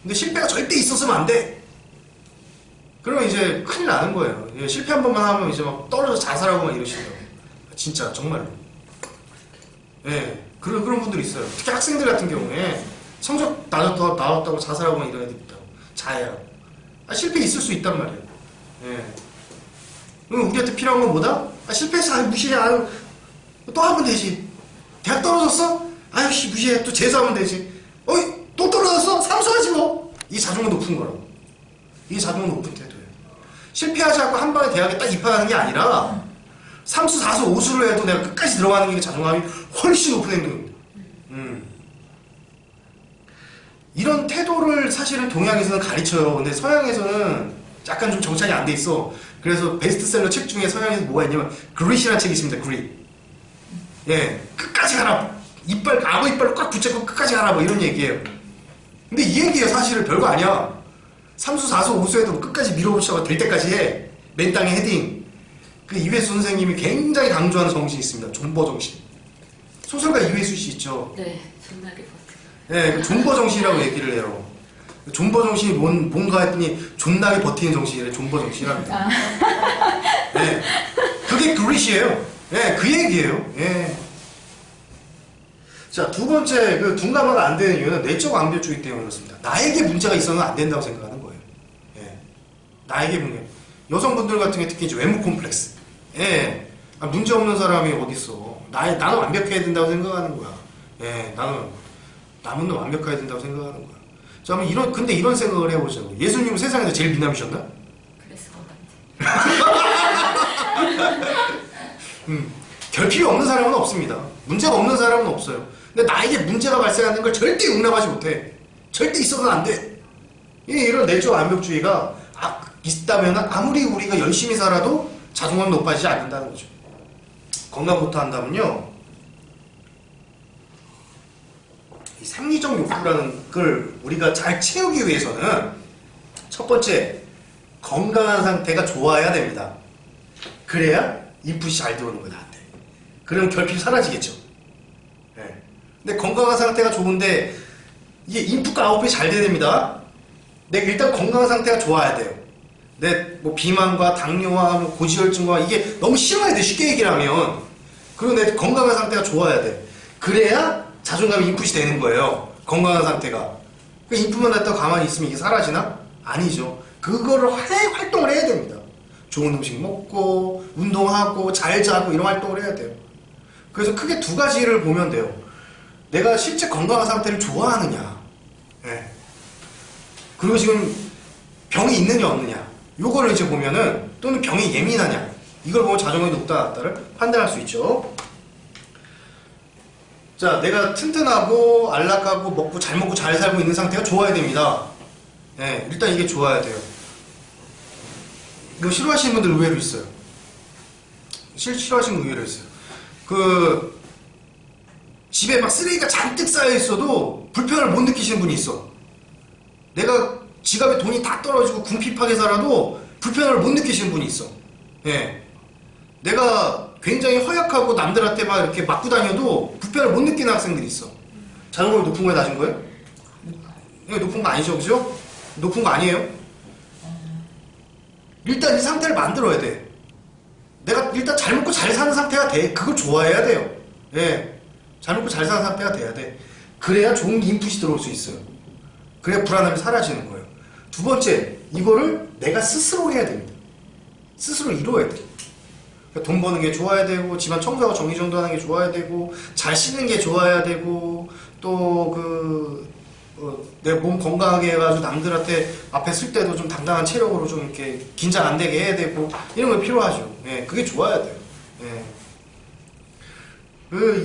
Speaker 1: 근데 실패가 절대 있었으면 안 돼. 그러면 이제 큰일 나는 거예요. 예, 실패 한 번만 하면 이제 막 떨어져 자살하고 막 이러시더라고요. 진짜 정말로. 예. 그런 분들이 있어요. 특히 학생들 같은 경우에 성적 나왔다고 자살하고 막 이런 애들 있다고. 자해하고. 아, 실패 있을 수 있단 말이에요. 예. 그럼 우리한테 필요한 건 뭐다? 아, 실패했어. 아유, 무시해. 아유, 또 하면 되지. 대학 떨어졌어? 아유, 씨, 무시해. 또 재수하면 되지. 어이, 또 떨어졌어? 삼수하지 뭐. 이게 자존감 높은 거라고. 이게 자존감 높은 태도예요. 실패하지 않고 한 방에 대학에 딱 입학하는 게 아니라 삼수, 사수, 오수를 해도 내가 끝까지 들어가는 게 자존감이 훨씬 높은 행동입니다. 이런 태도를 사실은 동양에서는 가르쳐요. 근데 서양에서는 약간 좀 정착이 안 돼 있어. 그래서 베스트셀러 책 중에 서양에서 뭐가 있냐면 그릿이라는 책이 있습니다. 그릿. 예, 끝까지 가라. 악어 이빨로 꽉 붙잡고 끝까지 가라. 뭐 이런 얘기예요. 근데 이 얘기예요. 사실은 별거 아니야. 삼수, 사수, 오수에도 끝까지 밀어붙여가 될 때까지 해. 맨 땅에 헤딩. 그 이회수 선생님이 굉장히 강조하는 정신이 있습니다. 존버 정신. 소설가 이회수 씨 있죠.
Speaker 2: 네, 존나게 버텨.
Speaker 1: 네, 그 존버 정신이라고 얘기를 해요. 존버 정신이 뭔가 했더니 존나게 버티는 정신이래. 존버 정신이랍니다. 네, 그게 그릿이에요. 네, 그 얘기예요. 예. 자, 두 번째, 그 둔감화가 안 되는 이유는 내적 완벽주의 때문에 그렇습니다. 나에게 문제가 있어서는 안 된다고 생각하는 거예요. 예. 나에게 문제. 여성분들 같은 경우 특히 이제 외모 콤플렉스. 예. 아, 문제 없는 사람이 어딨어. 나는 완벽해야 된다고 생각하는 거야. 예. 남은 완벽해야 된다고 생각하는 거야. 자, 그럼 근데 이런 생각을 해보자고. 예수님은 세상에서 제일 미남이셨나?
Speaker 2: 그랬을 것 같아.
Speaker 1: 결핍이 없는 사람은 없습니다. 문제가 없는 사람은 없어요. 근데 나에게 문제가 발생하는 걸 절대 용납하지 못해. 절대 있어서는 안 돼. 이런 내적 완벽주의가 있다면 아무리 우리가 열심히 살아도 자존감이 높아지지 않는다는 거죠. 건강부터 한다면요. 이 생리적 욕구라는 걸 우리가 잘 채우기 위해서는 첫 번째, 건강한 상태가 좋아야 됩니다. 그래야 인풋이 잘 들어오는 거야, 나한테. 그러면 결핍이 사라지겠죠. 네. 근데 건강한 상태가 좋은데 이게 인풋과 아웃풋이 잘 돼야 됩니다. 내가 일단 건강한 상태가 좋아야 돼요. 내 뭐 비만과 당뇨와 뭐 고지혈증과 이게 너무 싫어야 돼. 쉽게 얘기를 하면. 그리고 내 건강한 상태가 좋아야 돼. 그래야 자존감이 인풋이 되는 거예요. 건강한 상태가. 그 인풋만 했다가 가만히 있으면 이게 사라지나? 아니죠. 그거를 활동을 해야 됩니다. 좋은 음식 먹고 운동하고 잘 자고 이런 활동을 해야 돼요. 그래서 크게 두 가지를 보면 돼요. 내가 실제 건강한 상태를 좋아하느냐, 예. 그리고 지금 병이 있느냐 없느냐, 요거를 이제 보면은, 또는 병이 예민하냐, 이걸 보면 자존감이 높다 낮다를 판단할 수 있죠. 자, 내가 튼튼하고 안락하고 잘 먹고 잘 살고 있는 상태가 좋아야 됩니다. 예, 일단 이게 좋아야 돼요. 이거 싫어하시는 분들 의외로 있어요. 싫어하시는 분 의외로 있어요. 집에 막 쓰레기가 잔뜩 쌓여 있어도 불편을 못 느끼시는 분이 있어. 내가 지갑에 돈이 다 떨어지고 궁핍하게 살아도 불편을 못 느끼시는 분이 있어. 예. 내가 굉장히 허약하고 남들한테 막 이렇게 맞고 다녀도 불편을 못 느끼는 학생들이 있어. 자존감이 높은 거예요, 낮은 거예요? 높은 거 아니죠, 그죠? 높은 거 아니에요? 일단 이 상태를 만들어야 돼. 내가 일단 잘 먹고 잘 사는 상태가 돼. 그걸 좋아해야 돼요. 예. 잘 먹고 잘 사는 상태가 돼야 돼. 그래야 좋은 인풋이 들어올 수 있어요. 그래야 불안함이 사라지는 거예요. 두 번째, 이거를 내가 스스로 해야 됩니다. 스스로 이루어야 돼. 그러니까 돈 버는 게 좋아야 되고, 집안 청소하고 정리정돈하는 게 좋아야 되고, 잘 씻는 게 좋아야 되고, 또 내 몸 건강하게 해가지고 남들한테 앞에 쓸 때도 좀 당당한 체력으로 좀 이렇게 긴장 안 되게 해야 되고, 이런 거 필요하죠. 예, 그게 좋아야 돼요. 예.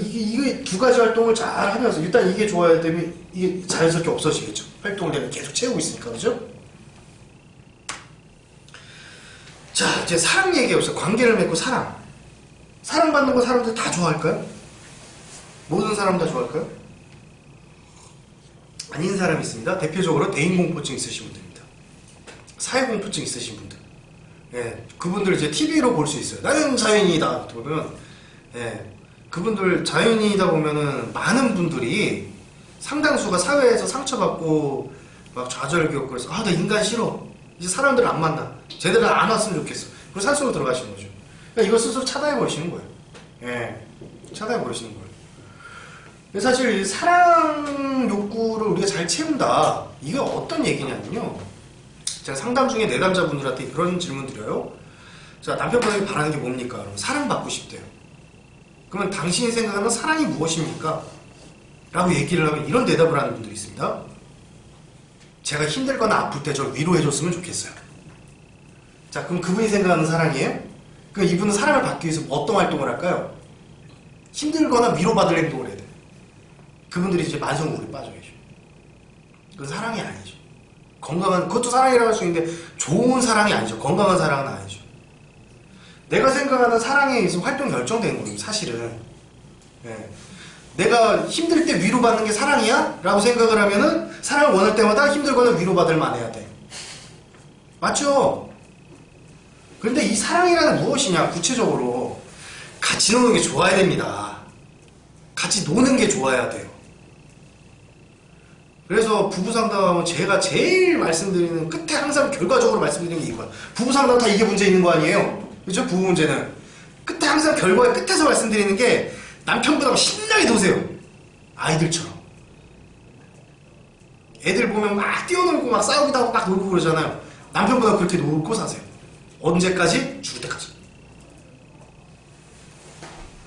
Speaker 1: 이게 두 가지 활동을 잘 하면서, 일단 이게 좋아야 되면 이게 자연스럽게 없어지겠죠. 활동을 내가 계속 채우고 있으니까, 그죠? 자, 이제 사랑 얘기해보세요. 관계를 맺고 사랑. 사랑받는 거 사람들 다 좋아할까요? 모든 사람 다 좋아할까요? 아닌 사람이 있습니다. 대표적으로 대인공포증 있으신 분들입니다. 사회공포증 있으신 분들. 예, 그분들 이제 TV로 볼 수 있어요. 나는 자연인이다. 보면, 예, 그분들 자연인이다 보면은 많은 분들이 상당수가 사회에서 상처받고 막 좌절 겪고 그래서 나 인간 싫어. 이제 사람들을 안 만나. 제대로 안 왔으면 좋겠어. 그리고 산속으로 들어가시는 거죠. 그러니까 이걸 스스로 차단해버리시는 거예요. 예, 차단해버리시는 거예요. 사실 사랑 욕구를 우리가 잘 채운다. 이게 어떤 얘기냐면요. 제가 상담 중에 내담자분들한테 그런 질문 드려요. 자, 남편분에게 바라는 게 뭡니까? 그럼 사랑받고 싶대요. 그러면 당신이 생각하는 사랑이 무엇입니까? 라고 얘기를 하면 이런 대답을 하는 분들이 있습니다. 제가 힘들거나 아플 때 저를 위로해줬으면 좋겠어요. 자, 그럼 그분이 생각하는 사랑이에요? 그럼 이분은 사랑을 받기 위해서 어떤 활동을 할까요? 힘들거나 위로받을 행동을 해야 돼요. 그분들이 이제 만성우울에 빠져야죠. 그건 사랑이 아니죠. 건강한, 그것도 사랑이라고 할 수 있는데 좋은 사랑이 아니죠. 건강한 사랑은 아니죠. 내가 생각하는 사랑에 의해서 활동 결정되는 거예요, 사실은. 예. 내가 힘들 때 위로받는 게 사랑이야? 라고 생각을 하면은 사랑을 원할 때마다 힘들거나 위로받을 만해야 돼. 맞죠? 그런데 이 사랑이라는 무엇이냐, 구체적으로. 같이 노는 게 좋아야 됩니다. 같이 노는 게 좋아야 돼요. 그래서 부부상담하면 제가 제일 말씀드리는, 끝에 항상 결과적으로 말씀드리는 게 이거야. 부부상담 다 이게 문제 있는 거 아니에요? 그죠? 부부 문제는. 끝에 항상 결과의 끝에서 말씀드리는 게 남편보다 신나게 노세요. 아이들처럼. 애들 보면 막 뛰어놀고 막 싸우기도 하고 막 놀고 그러잖아요. 남편보다 그렇게 놀고 사세요. 언제까지? 죽을 때까지.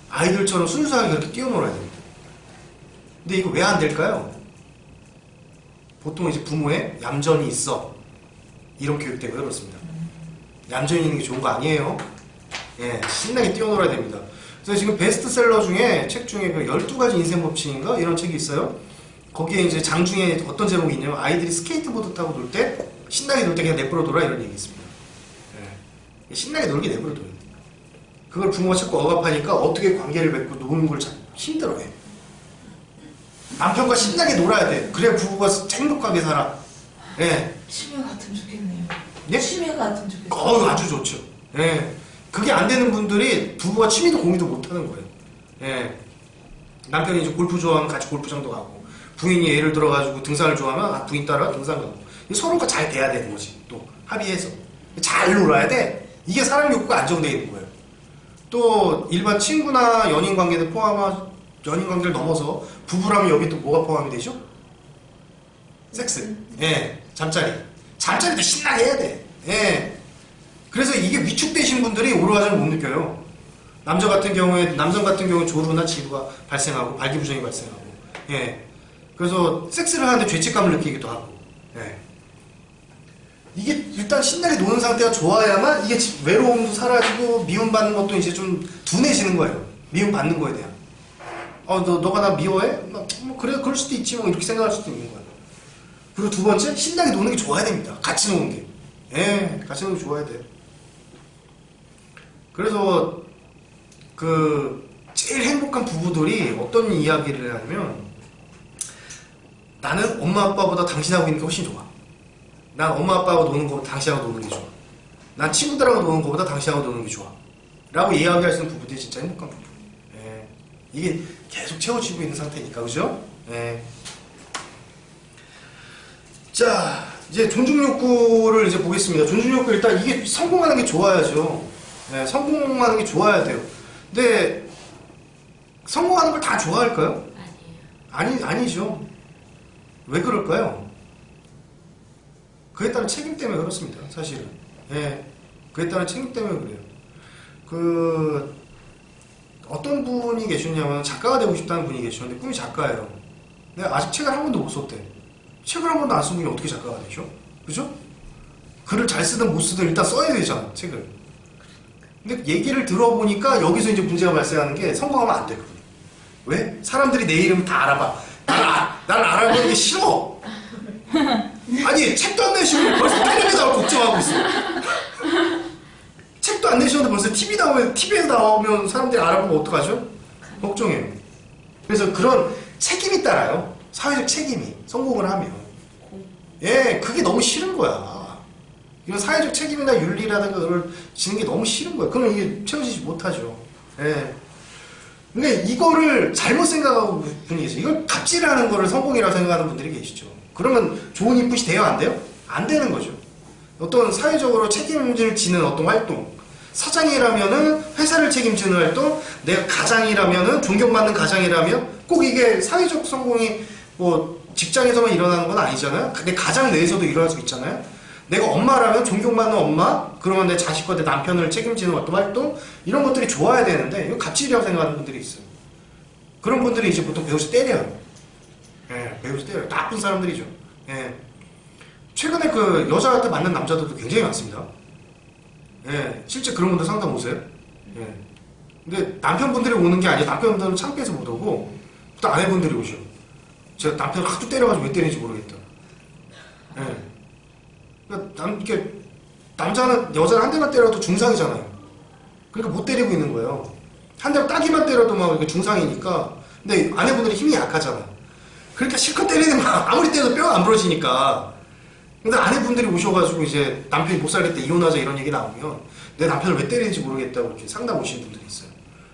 Speaker 1: 아이들처럼 순수하게 그렇게 뛰어놀아야 됩니다. 근데 이거 왜 안 될까요? 보통 이제 부모의 얌전히 있어. 이런 교육 때문에 그렇습니다. 얌전히 있는 게 좋은 거 아니에요. 예, 신나게 뛰어놀아야 됩니다. 그래서 지금 베스트셀러 중에, 책 중에 그 12가지 인생 법칙인가? 이런 책이 있어요. 거기에 이제 장중에 어떤 제목이 있냐면, 아이들이 스케이트보드 타고 놀 때, 신나게 놀 때 그냥 내버려 둬라, 이런 얘기 있습니다. 예, 신나게 놀게 내버려 둬야 돼. 그걸 부모가 자꾸 억압하니까 어떻게 관계를 맺고 노는 걸 참 힘들어해. 남편과 신나게 놀아야 돼. 그래야 부부가 행복하게 살아. 예.
Speaker 4: 취미 같으면 좋겠네요.
Speaker 1: 예?
Speaker 4: 취미 같으면 좋겠어요.
Speaker 1: 아주 좋죠. 예. 그게 안 되는 분들이 부부가 취미도 공유도 못 하는 거예요. 예. 남편이 이제 골프 좋아하면 같이 골프장도 가고, 부인이 예를 들어가지고 등산을 좋아하면 부인 따라 등산 가고. 서로가 잘 돼야 되는 거지. 또 합의해서. 잘 놀아야 돼. 이게 사람 욕구가 안정되어 있는 거예요. 또 일반 친구나 연인 관계를 연인 관계를 넘어서 부부라면 여기 또 뭐가 포함이 되죠? 섹스. 예, 잠자리. 잠자리도 신나게 해야 돼. 예. 그래서 이게 위축되신 분들이 오르가즘을 못 느껴요. 남성 같은 경우에 조루나 지루가 발생하고 발기부전이 발생하고. 예. 그래서 섹스를 하는데 죄책감을 느끼기도 하고. 예. 이게 일단 신나게 노는 상태가 좋아야만 이게 외로움도 사라지고 미움받는 것도 이제 좀 둔해지는 거예요. 미움받는 거에 대한. 너가 나 미워해? 뭐 그래, 그럴 수도 있지 뭐 이렇게 생각할 수도 있는 거예요. 그리고 두 번째, 신나게 노는 게 좋아야 됩니다. 같이 노는 게. 예, 같이 노는 게 좋아야 돼요. 그래서 제일 행복한 부부들이 어떤 이야기를 하냐면 나는 엄마 아빠보다 당신하고 있는 게 훨씬 좋아. 난 엄마 아빠하고 노는 것보다 당신하고 노는 게 좋아. 난 친구들하고 노는 것보다 당신하고 노는 게 좋아. 라고 이야기할 수 있는 부부들이 진짜 행복한 부부. 예. 이게 계속 채워지고 있는 상태니까, 그죠? 예. 자, 이제 존중 욕구를 이제 보겠습니다. 존중 욕구 일단 이게 성공하는 게 좋아야죠. 예, 성공하는 게 좋아야 돼요. 근데 성공하는 걸 다 좋아할까요?
Speaker 2: 아니에요.
Speaker 1: 아니죠. 왜 그럴까요? 그에 따른 책임 때문에 그렇습니다. 사실은. 예. 그에 따른 책임 때문에 그래요. 어떤 분이 계셨냐면 작가가 되고 싶다는 분이 계셨는데 꿈이 작가예요. 근데 아직 책을 한 번도 못 썼대. 책을 한 번도 안 쓴 분이 어떻게 작가가 되죠? 그죠? 글을 잘 쓰든 못 쓰든 일단 써야 되잖아, 책을. 근데 얘기를 들어보니까 여기서 이제 문제가 발생하는 게 성공하면 안 되거든요. 왜? 사람들이 내 이름 다 알아봐. 난 알아보는 게 싫어. 아니, 책도 안 내시고 벌써 텔레비에 나올 걱정하고 있어. 책도 안 내시는데 벌써 TV에 나오면 사람들이 알아보면 어떡하죠? 걱정해요. 그래서 그런 책임이 따라요. 사회적 책임이. 성공을 하면. 예, 그게 너무 싫은 거야. 이런 사회적 책임이나 윤리라든가 그걸 지는 게 너무 싫은 거야. 그러면 이게 채워지지 못하죠. 예. 근데 이거를 잘못 생각하고 분이 계세요. 이걸 갑질하는 거를 성공이라고 생각하는 분들이 계시죠. 그러면 좋은 인풋이 돼요? 안 돼요? 안 되는 거죠. 어떤 사회적으로 책임을 지는 어떤 활동. 사장이라면은 회사를 책임지는 활동, 내가 가장이라면은 존경받는 가장이라면 꼭 이게 사회적 성공이 뭐 직장에서만 일어나는 건 아니잖아요. 근데 가장 내에서도 일어날 수 있잖아요. 내가 엄마라면 존경받는 엄마, 그러면 내 자식과 내 남편을 책임지는 어떤 활동, 이런 것들이 좋아야 되는데 이거 갑질이라고 생각하는 분들이 있어요. 그런 분들이 이제 보통 배우시 때려요. 예, 배우시 때려요. 나쁜 사람들이죠. 예. 최근에 여자한테 맞는 남자들도 굉장히 많습니다. 예, 실제 그런 분들 상담 오세요. 예. 근데 남편분들이 오는 게 아니라 남편분들은 창피해서 못 오고, 또 아내분들이 오셔. 제가 남편을 하도 때려가지고 왜 때리는지 모르겠다. 예. 그러니까 여자는 한 대만 때려도 중상이잖아요. 그러니까 못 때리고 있는 거예요. 한 대 따기만 때려도 막 중상이니까. 근데 아내분들이 힘이 약하잖아요. 그러니까 실컷 때리는 거 아무리 때려도 뼈가 안 부러지니까. 근데 아내분들이 오셔가지고 이제 남편이 못 살겠다, 이혼하자 이런 얘기 나오면 내 남편을 왜 때리는지 모르겠다고 이렇게 상담 오시는 분들이 있어요.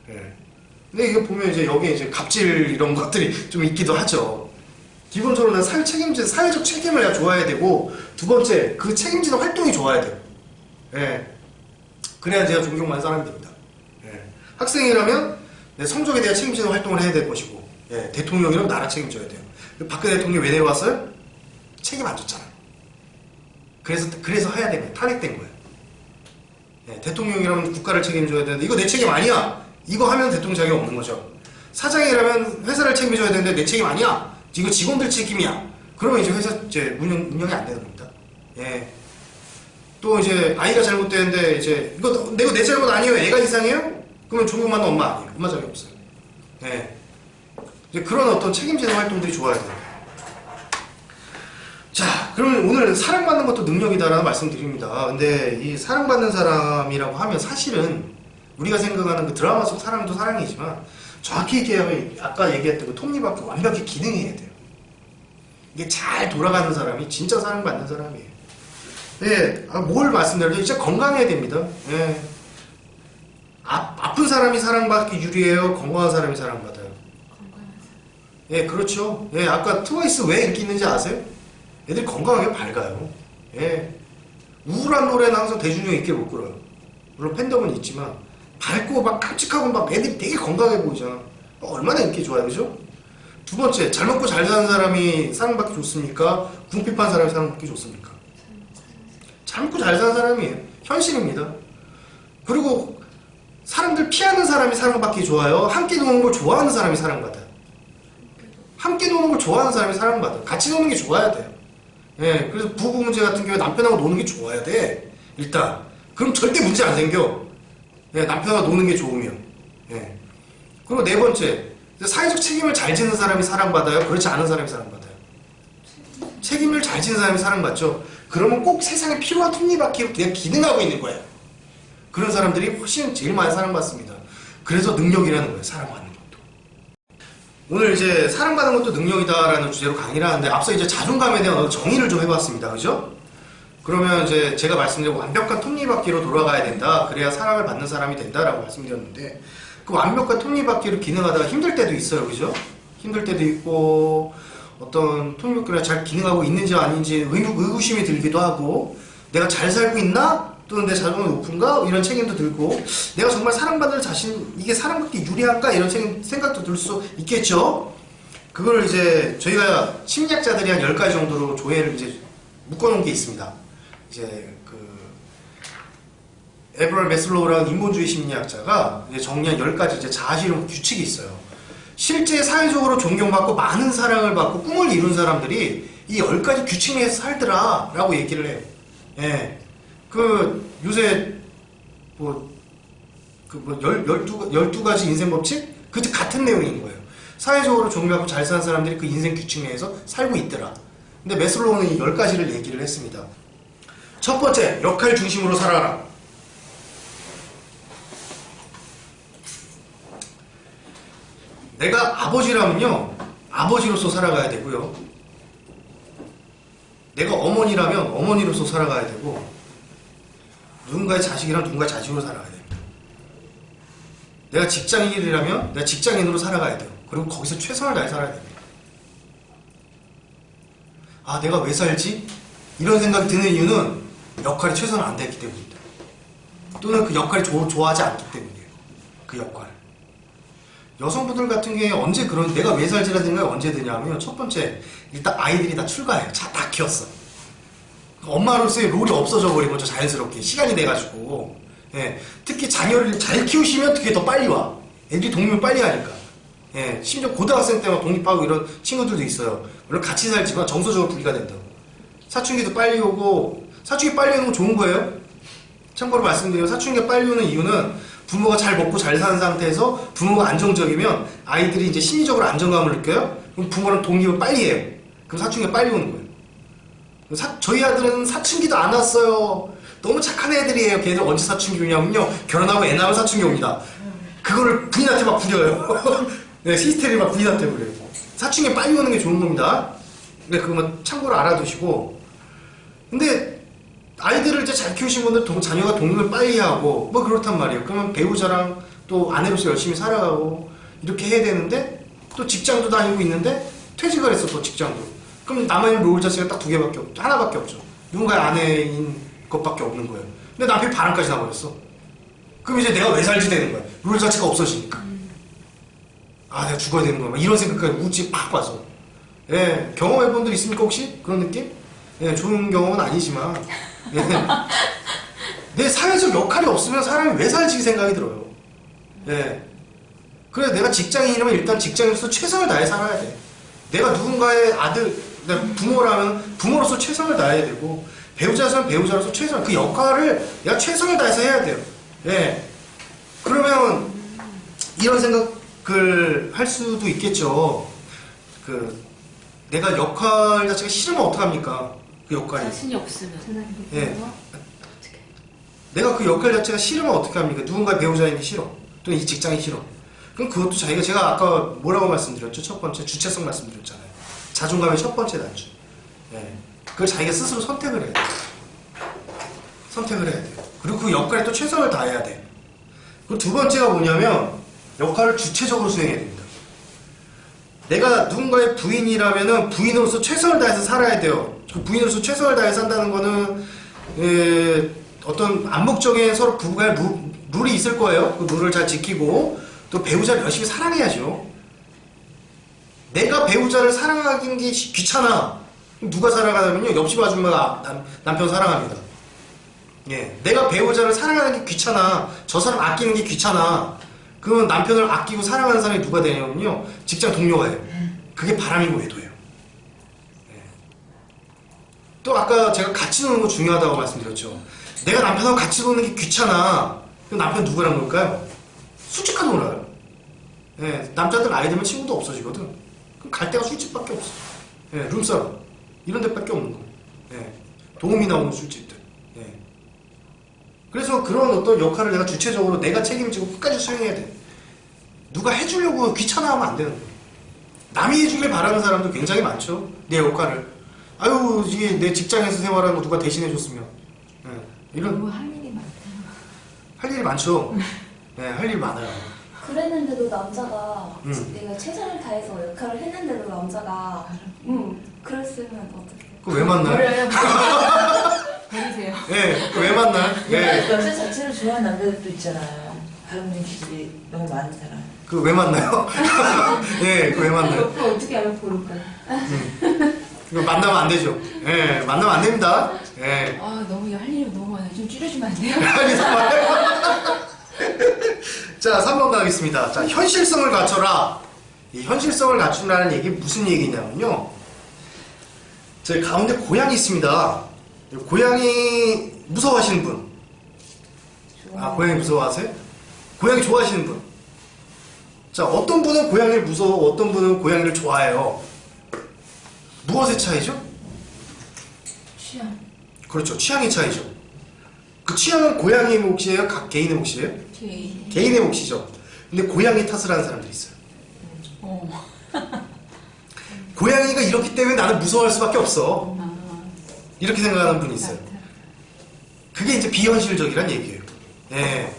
Speaker 1: 예. 근데 이거 보면 이제 여기에 이제 갑질 이런 것들이 좀 있기도 하죠. 기본적으로 는 사회적 책임을 내가 좋아해야 되고, 두 번째, 그 책임지는 활동이 좋아야 돼요. 예. 그래야 제가 존경받는 사람이 됩니다. 예. 학생이라면 내 성적에 대한 책임지는 활동을 해야 될 것이고, 예. 대통령이라면 나라 책임져야 돼요. 박근혜 대통령이 왜 내려왔어요? 책임 안 졌잖아요. 그래서 해야 되는 거예요. 탄핵된 거예요. 예. 대통령이라면 국가를 책임져야 되는데, 이거 내 책임 아니야! 이거 하면 대통령 자격이 없는 거죠. 사장이라면 회사를 책임져야 되는데 내 책임 아니야! 이거 직원들 책임이야. 그러면 이제 회사 운영이 안 되는 겁니다. 예. 또 이제 아이가 잘못되는데 이제 이거 내 잘못 아니에요. 애가 이상해요? 그러면 존경받는 엄마 아니에요. 엄마 자격이 없어요. 예. 이제 그런 어떤 책임지는 활동들이 좋아야 돼요. 자, 그러면 오늘 사랑받는 것도 능력이다라는 말씀드립니다. 근데 이 사랑받는 사람이라고 하면 사실은 우리가 생각하는 그 드라마 속 사랑도 사랑이지만 정확히 얘기하면 아까 얘기했던 그 톱니바퀴 완벽히 기능해야 돼요. 이게 잘 돌아가는 사람이 진짜 사랑받는 사람이에요. 예, 뭘 말씀드려요? 진짜 건강해야 됩니다. 예. 아픈 사람이 사랑받기 유리해요? 건강한 사람이 사랑받아요?
Speaker 2: 건강한 사람.
Speaker 1: 예, 그렇죠. 예, 아까 트와이스 왜 인기 있는지 아세요? 애들이 건강하게 밝아요. 예. 우울한 노래는 항상 대중적인 인기를 못 끌어요. 물론 팬덤은 있지만 밝고 막 깜찍하고 막 애들이 되게 건강해 보이잖아. 얼마나 인기 좋아요, 그죠? 두 번째, 잘 먹고 잘 사는 사람이 사랑받기 좋습니까? 궁핍한 사람이 사랑받기 좋습니까? 잘 먹고 잘 사는 사람이에요. 현실입니다. 그리고 사람들 피하는 사람이 사랑받기 좋아요? 함께 노는 걸 좋아하는 사람이 사랑받아요. 함께 노는 걸 좋아하는 사람이 사랑받아요. 같이 노는 게 좋아야 돼요. 예, 그래서 부부 문제 같은 경우에 남편하고 노는 게 좋아야 돼. 일단. 그럼 절대 문제 안 생겨. 예, 남편하고 노는 게 좋으면. 예. 그리고 네 번째, 사회적 책임을 잘 지는 사람이 사랑받아요? 그렇지 않은 사람이 사랑받아요? 책임을 잘 지는 사람이 사랑받죠? 그러면 꼭 세상에 필요한 톱니바퀴로 그냥 기능하고 있는 거예요. 그런 사람들이 훨씬 제일 많이 사랑받습니다. 그래서 능력이라는 거예요. 사랑받는 것도. 오늘 이제 사랑받는 것도 능력이다라는 주제로 강의를 하는데 앞서 이제 자존감에 대한 정의를 좀 해봤습니다. 그죠? 그러면 이제 제가 말씀드린 완벽한 톱니바퀴로 돌아가야 된다. 그래야 사랑을 받는 사람이 된다라고 말씀드렸는데 그 완벽한 톱니바퀴로 기능하다가 힘들 때도 있어요. 그죠? 힘들 때도 있고 어떤 톱니바퀴가 잘 기능하고 있는지 아닌지 의구심이 들기도 하고 내가 잘 살고 있나? 또는 내 자존감이 높은가? 이런 책임도 들고 내가 정말 사랑받을 자신 이게 사랑받기 유리할까? 이런 생각도 들 수 있겠죠? 그걸 이제 저희가 심리학자들이 한 10가지 정도로 조회를 이제 묶어놓은 게 있습니다. 이제 에브럴 메슬로우라는 인본주의 심리학자가 이제 정리한 10가지 이제 자아실현 규칙이 있어요. 실제 사회적으로 존경받고 많은 사랑을 받고 꿈을 이룬 사람들이 이 10가지 규칙 내에서 살더라 라고 얘기를 해요. 예. 요새 12가지 인생 법칙? 그 같은 내용인 거예요. 사회적으로 존경받고 잘 사는 사람들이 그 인생 규칙 내에서 살고 있더라. 근데 메슬로우는 이 10가지를 얘기를 했습니다. 첫 번째, 역할 중심으로 살아라. 내가 아버지라면요, 아버지로서 살아가야 되고요. 내가 어머니라면 어머니로서 살아가야 되고, 누군가의 자식이라면 누군가의 자식으로 살아가야 됩니다. 내가 직장인이라면 내가 직장인으로 살아가야 돼요. 그리고 거기서 최선을 다해 살아야 됩니다. 아, 내가 왜 살지? 이런 생각이 드는 이유는 역할이 최선을 안 됐기 때문입니다. 또는 그 역할이 좋아하지 않기 때문이에요. 그 역할. 여성분들 같은 경우에 언제 내가 왜 살지라는 생각이 언제 드냐면 첫 번째, 일단 아이들이 다 출가해요. 다 키웠어. 엄마로서의 롤이 없어져 버린 거죠. 자연스럽게. 시간이 돼가지고. 예. 특히 자녀를 잘 키우시면 그게 더 빨리 와. 애들이 독립을 빨리 하니까. 예. 심지어 고등학생 때만 독립하고 이런 친구들도 있어요. 물론 같이 살지만 정서적으로 분리가 된다고. 사춘기도 빨리 오고, 사춘기 빨리 오는 건 좋은 거예요. 참고로 말씀드리면 사춘기가 빨리 오는 이유는 부모가 잘 먹고 잘 사는 상태에서 부모가 안정적이면 아이들이 이제 심리적으로 안정감을 느껴요. 그럼 부모랑 독립을 빨리 해요. 그럼 사춘기가 빨리 오는 거예요. 저희 아들은 사춘기도 안 왔어요. 너무 착한 애들이에요. 걔들 언제 사춘기 오냐면요. 결혼하고 애 낳으면 사춘기 옵니다. 그거를 부인한테 막 부려요. 네, 시스템이 막 부인한테 부려요. 사춘기 빨리 오는 게 좋은 겁니다. 근데 그거만 참고로 알아두시고. 근데 아이들을 이제 잘 키우신 분들 자녀가 독립을 빨리 하고 뭐 그렇단 말이에요. 그러면 배우자랑 또 아내로서 열심히 살아가고 이렇게 해야 되는데 또 직장도 다니고 있는데 퇴직을 했어. 또 직장도. 그럼 남아있는 롤 자체가 딱 하나밖에 없죠. 누군가의 아내인 것밖에 없는 거예요. 근데 남편이 바람까지 나버렸어. 그럼 이제 내가 왜 살지 되는 거야. 롤 자체가 없어지니까. 아, 내가 죽어야 되는 거야. 막 이런 생각까지 우찌 팍 와서. 예, 경험해본 분 있습니까 혹시? 그런 느낌? 예, 좋은 경험은 아니지만 예. 내 사회적 역할이 없으면 사람이 왜 살지 생각이 들어요. 예. 그래서 내가 직장인이라면 일단 직장인으로서 최선을 다해 살아야 돼. 내가 누군가의 아들, 내가 부모라면 부모로서 최선을 다해야 되고 배우자라면 배우자로서 그 역할을 내가 최선을 다해서 해야 돼요. 예. 그러면 이런 생각을 할 수도 있겠죠. 내가 역할 자체가 싫으면 어떡합니까? 그 역할이.
Speaker 2: 자신이 없으면.
Speaker 1: 예. 내가 그 역할 자체가 싫으면 어떻게 합니까? 누군가의 배우자인 게 싫어. 또는 이 직장이 싫어. 그럼 그것도 제가 아까 뭐라고 말씀드렸죠? 첫 번째 주체성 말씀드렸잖아요. 자존감의 첫 번째 단추. 예. 그걸 자기가 스스로 선택을 해야 돼. 선택을 해야 돼. 그리고 그 역할에 또 최선을 다해야 돼. 그리고 두 번째가 뭐냐면 역할을 주체적으로 수행해야 됩니다. 내가 누군가의 부인이라면은 부인으로서 최선을 다해서 살아야 돼요. 그 부인으로서 최선을 다해서 산다는 거는 어떤 암묵적인 서로 부부간의 룰이 있을 거예요. 그 룰을 잘 지키고 또 배우자를 열심히 사랑해야죠. 내가 배우자를 사랑하는 게 귀찮아. 누가 사랑하냐면요, 옆집 아줌마가 남편 사랑합니다. 예, 내가 배우자를 사랑하는 게 귀찮아. 저 사람 아끼는 게 귀찮아. 그러면 남편을 아끼고 사랑하는 사람이 누가 되냐면요, 직장 동료가 돼요. 그게 바람이고 외도예요. 예. 또 아까 제가 같이 노는 거 중요하다고 말씀드렸죠. 내가 남편하고 같이 노는 게 귀찮아. 그럼 남편 누구랑 놀까요? 술집가 놀아요. 예, 남자들 나이 들면 친구도 없어지거든. 그럼 갈 데가 술집밖에 없어. 예, 룸싸움 이런 데밖에 없는 거. 예, 도움이 나오는 술집들. 예. 그래서 그런 어떤 역할을 내가 주체적으로 내가 책임지고 끝까지 수행해야 돼. 누가 해주려고 귀찮아하면 안 되는 거예요. 남이 해주길 바라는 사람도 굉장히 많죠. 내 역할을. 아유, 이게 내 직장에서 생활하는 거 누가 대신해줬으면. 예, 이런
Speaker 2: 너무 할 일이 많다.
Speaker 1: 할 일이 많죠. 네, 할 일 많아요.
Speaker 5: 그랬는데도 남자가
Speaker 1: 음.
Speaker 5: 내가 최선을 다해서 역할을 했는데도 남자가 그랬으면 어떡해.
Speaker 1: 그거 왜 만나요?
Speaker 2: 버려요. 버리세요.
Speaker 1: 네, 그거 왜 만나요? 네,
Speaker 4: 여자 자체를 좋아하는 남자들도 있잖아요. 바람는 기질이 너무 많은 사람.
Speaker 1: 그거 왜 만나요? 네, 그거 왜 만나요?
Speaker 2: 그거 어떻게 하면 고를까?
Speaker 1: 그거 만나면 안 되죠. 네, 만나면 안 됩니다. 네.
Speaker 2: 아 너무 할 일이 너무 많아요. 좀 줄여주면 안 돼요?
Speaker 1: 자, 3번 가겠습니다. 자, 현실성을 갖춰라. 이 현실성을 갖춘다는 얘기 무슨 얘기냐면요. 저희 가운데 고양이 있습니다. 고양이 무서워하시는 분. 아, 고양이 무서워하세요? 고양이 좋아하시는 분. 자, 어떤 분은 고양이를 무서워, 어떤 분은 고양이를 좋아해요. 무엇의 차이죠?
Speaker 2: 취향.
Speaker 1: 그렇죠. 취향의 차이죠. 그 취향은 고양이의 몫이에요? 각 개인의 몫이에요?
Speaker 2: 개인.
Speaker 1: 개인의 몫이죠. 근데 고양이 탓을 하는 사람들이 있어요. 고양이가 이렇기 때문에 나는 무서워할 수밖에 없어. 이렇게 생각하는 분이 있어요. 그게 이제 비현실적이란 얘기예요. 예.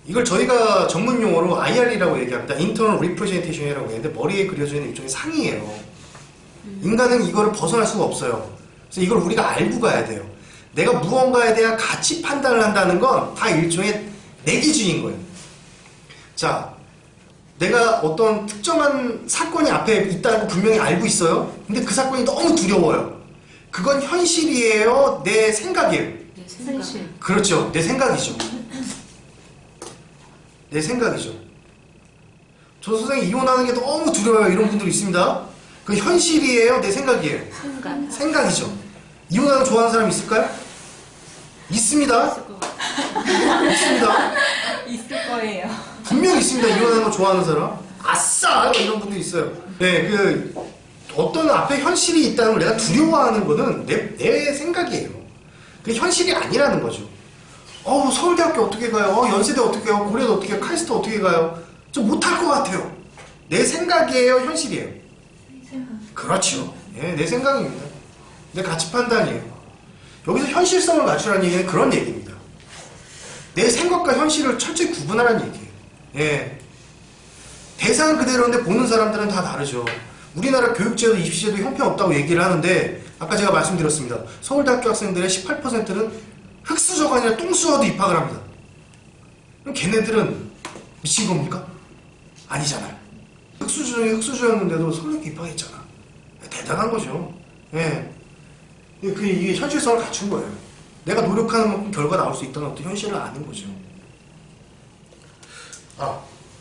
Speaker 1: 이걸 저희가 전문 용어로 IR이라고 얘기합니다. Internal Representation이라고 하는데 머리에 그려져 있는 일종의 상이에요. 인간은 이거를 벗어날 수가 없어요. 그래서 이걸 우리가 알고 가야 돼요. 내가 무언가에 대한 가치 판단을 한다는 건 다 일종의 내기주의인 거예요. 자, 내가 어떤 특정한 사건이 앞에 있다고 분명히 알고 있어요. 근데 그 사건이 너무 두려워요. 그건 현실이에요? 내 생각이에요?
Speaker 2: 내 생각.
Speaker 1: 그렇죠. 내 생각이죠. 내 생각이죠. 저 선생님 이혼하는 게 너무 두려워요. 이런 분들 있습니다. 그 현실이에요? 내 생각이에요?
Speaker 2: 생각.
Speaker 1: 생각이죠. 이혼하는 거 좋아하는 사람 있을까요? 있습니다. 있습니다.
Speaker 2: 있을 거예요.
Speaker 1: 분명히 있습니다. 이혼하는 거 좋아하는 사람. 아싸! 이런 분도 있어요. 네, 그 어떤 앞에 현실이 있다는 걸 내가 두려워하는 거는 내 생각이에요. 그게 현실이 아니라는 거죠. 서울대학교 어떻게 가요? 연세대 어떻게 가요? 고려대 어떻게 가요? 카이스트 어떻게 가요? 좀 못할 것 같아요. 내 생각이에요? 현실이에요? 그렇죠. 예, 내 생각입니다. 내 가치 판단이에요. 여기서 현실성을 갖추라는 얘기는 그런 얘기입니다. 내 생각과 현실을 철저히 구분하라는 얘기예요. 예. 대상은 그대로인데 보는 사람들은 다 다르죠. 우리나라 교육제도, 입시제도 형편없다고 얘기를 하는데 아까 제가 말씀드렸습니다. 서울대학교 학생들의 18%는 흑수저가 아니라 똥수저도 입학을 합니다. 그럼 걔네들은 미친 겁니까? 아니잖아요. 흑수저 중에 흑수저였는데도 서울대학교 입학했잖아. 대단한 거죠. 예. 이게 현실성을 갖춘 거예요. 내가 노력하는 만큼 결과 나올 수 있다는 어떤 현실을 아는 거죠.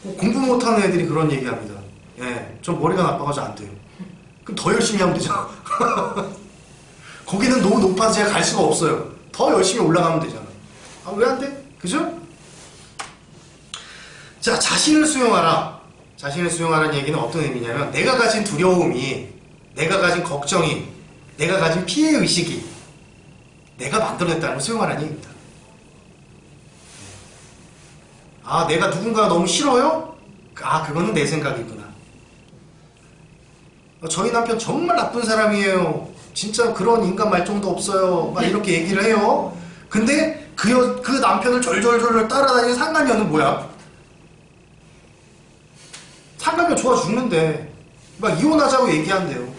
Speaker 1: 공부 못하는 애들이 그런 얘기합니다. 예, 전 머리가 나빠가지고 안 돼요. 그럼 더 열심히 하면 되잖아. 거기는 너무 높아서 제가 갈 수가 없어요. 더 열심히 올라가면 되잖아. 왜 안 돼? 그죠? 자, 자신을 수용하라. 자신을 수용하라는 얘기는 어떤 의미냐면 내가 가진 두려움이, 내가 가진 걱정이, 내가 가진 피해의식이 내가 만들어냈다는 걸 수용하라는 얘기입니다. 내가 누군가가 너무 싫어요? 그거는 내 생각이구나. 저희 남편 정말 나쁜 사람이에요. 진짜 그런 인간 말종도 없어요. 막 이렇게 얘기를 해요. 근데 그 남편을 절절절절 따라다니는 상간녀는 뭐야? 상간녀 좋아 죽는데 막 이혼하자고 얘기한대요.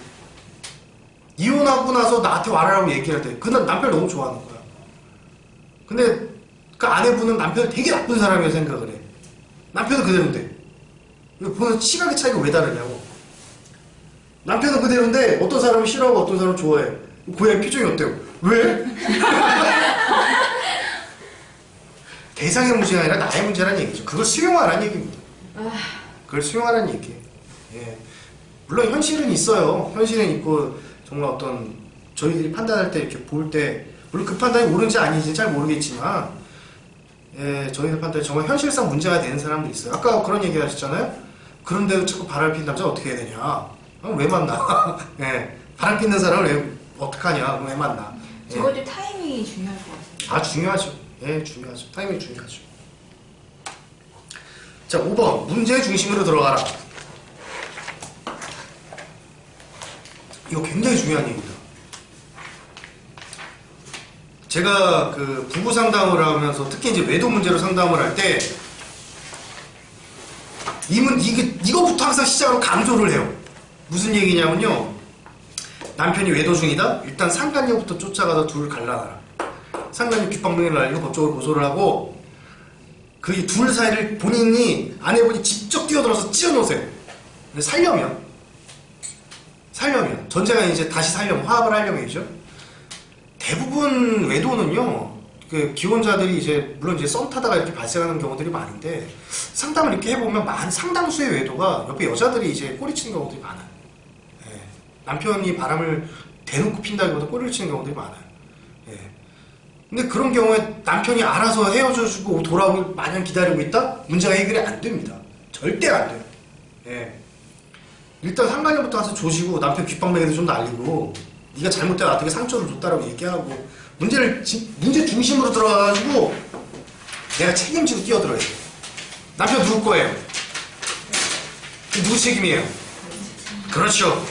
Speaker 1: 이혼하고 나서 나한테 와라라고 얘기를 할 때, 그 남편을 너무 좋아하는 거야. 근데 그 아내분은 남편을 되게 나쁜 사람이라고 생각을 해. 남편은 그대로인데. 이거 보는 시각의 차이가 왜 다르냐고. 남편은 그대로인데 어떤 사람은 싫어하고 어떤 사람은 좋아해. 고양이 표정이 어때요? 왜? 대상의 문제가 아니라 나의 문제라는 얘기죠. 그걸 수용하라는 얘기입니다. 그걸 수용하라는 얘기예요. 예. 물론 현실은 있어요. 현실은 있고 정말 어떤 저희들이 판단할 때 이렇게 볼 때 물론 그 판단이 옳은지 아닌지 잘 모르겠지만 예, 저희들 판단에 정말 현실상 문제가 되는 사람도 있어요. 아까 그런 얘기 하셨잖아요. 그런데도 자꾸 바람을 피는 남자 어떻게 해야 되냐? 왜 만나? 예, 바람 피는 사람을 왜 어떡하냐? 왜 만나? 예.
Speaker 2: 저것도 타이밍이 중요할 것 같아요.
Speaker 1: 아 중요하죠. 예, 중요하죠. 타이밍이 중요하죠. 자, 5번 문제 중심으로 들어가라. 이거 굉장히 중요한 얘기입니다. 제가 그 부부 상담을 하면서 특히 이제 외도 문제로 상담을 할 때 이거부터 항상 시작으로 강조를 해요. 무슨 얘기냐면요. 남편이 외도 중이다? 일단 상간녀부터 쫓아가서 둘을 갈라놔라. 상간녀 귓방망이를 날리고 법적으로 고소를 하고 그 둘 사이를 본인이 아내분이 직접 뛰어들어서 찢어놓으세요. 살려면 전제가 이제 다시 살려면 화합을 하려면이죠. 대부분 외도는요, 그 기혼자들이 이제 물론 이제 썸 타다가 이렇게 발생하는 경우들이 많은데 상담을 이렇게 해보면 상당수의 외도가 옆에 여자들이 이제 꼬리치는 경우들이 많아요. 예. 남편이 바람을 대놓고 핀다기보다 꼬리를 치는 경우들이 많아요. 예. 근데 그런 경우에 남편이 알아서 헤어져주고 돌아오길 마냥 기다리고 있다? 문제가 해결이 안 됩니다. 절대 안 돼요. 예. 일단 상간녀부터 가서 조시고 남편 귓방망이도 좀 날리고 네가 잘못돼 나한테 상처를 줬다라고 얘기하고 문제 중심으로 들어가가지고 내가 책임지고 뛰어들어야 돼. 남편 누구 거예요? 누구 책임이에요? 그렇죠.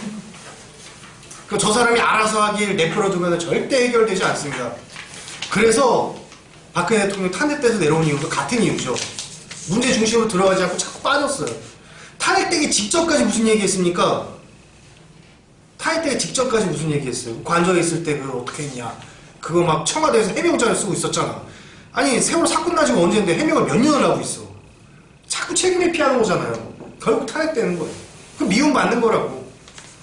Speaker 1: 저 사람이 알아서 하길 내버려두면 절대 해결되지 않습니다. 그래서 박근혜 대통령 탄핵돼서 내려온 이유도 같은 이유죠. 문제 중심으로 들어가지 않고 자꾸 빠졌어요. 탄핵되기 직전까지 무슨 얘기했습니까? 탄핵되기 직전까지 무슨 얘기했어요? 관저에 있을 때 그거 어떻게 했냐? 그거 막 청와대에서 해명자를 쓰고 있었잖아. 아니 세월 사건 나지고 언제인데 해명을 몇 년을 하고 있어. 자꾸 책임을 피하는 거잖아요. 결국 탄핵되는 거예요. 그럼 미움받는 거라고.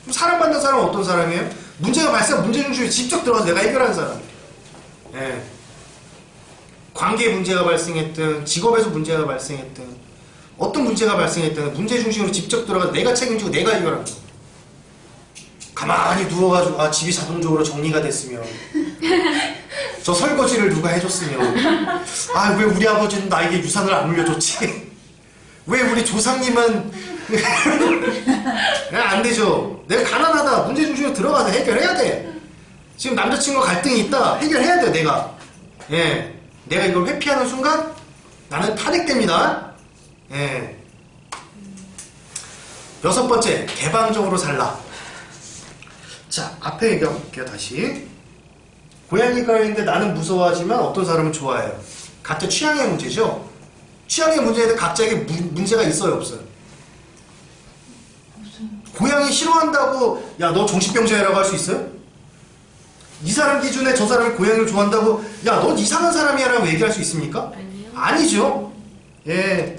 Speaker 1: 그럼 사랑받는 사람은 어떤 사람이에요? 문제가 발생한 문제 중심에 직접 들어가서 내가 해결하는 사람. 예. 관계에 문제가 발생했든 직업에서 문제가 발생했든 어떤 문제가 발생했든 문제 중심으로 직접 들어가서 내가 책임지고 내가 해결하는 거. 가만히 누워가지고 집이 자동적으로 정리가 됐으면 저 설거지를 누가 해줬으면 왜 우리 아버지는 나에게 유산을 안 물려줬지? 왜 우리 조상님은 안 되죠. 내가 가난하다. 문제 중심으로 들어가서 해결해야 돼. 지금 남자친구와 갈등이 있다. 해결해야 돼. 내가 내가 이걸 회피하는 순간 나는 탄핵됩니다. 예. 6번째, 개방적으로 살라. 자, 앞에 얘기해 볼게요. 다시. 고양이가 있는데 나는 무서워하지만 어떤 사람은 좋아해요. 각자 취향의 문제죠. 취향의 문제에 대해 각자에게 문제가 있어요, 없어요? 고양이 싫어한다고 야 너 정신병자라고 할 수 있어요? 이 사람 기준에 저 사람이 고양이를 좋아한다고 야 너 이상한 사람이야 라고 얘기할 수 있습니까?
Speaker 2: 아니요.
Speaker 1: 아니죠. 예.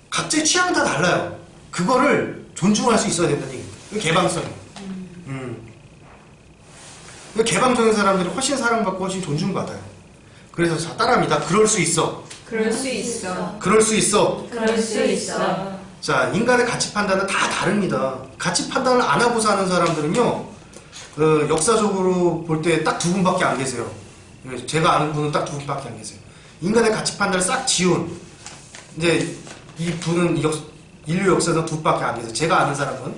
Speaker 1: 각자의 취향은 다 달라요. 그거를 존중할 수 있어야 된다는 얘기입니다. 이거 개방성. 개방적인 사람들이 훨씬 사랑받고 훨씬 존중받아요. 그래서 자, 따라합니다. 그럴 수 있어.
Speaker 2: 그럴 수 있어.
Speaker 1: 그럴 수 있어.
Speaker 2: 그럴 수 있어.
Speaker 1: 자, 인간의 가치 판단은 다 다릅니다. 가치 판단을 안 하고 사는 사람들은요, 역사적으로 볼 때 딱 2분밖에 안 계세요. 제가 아는 분은 딱 2분밖에 안 계세요. 인간의 가치 판단을 싹 지운, 이제 이 분은 인류 역사에서 2분밖에 안 계세요. 제가 아는 사람은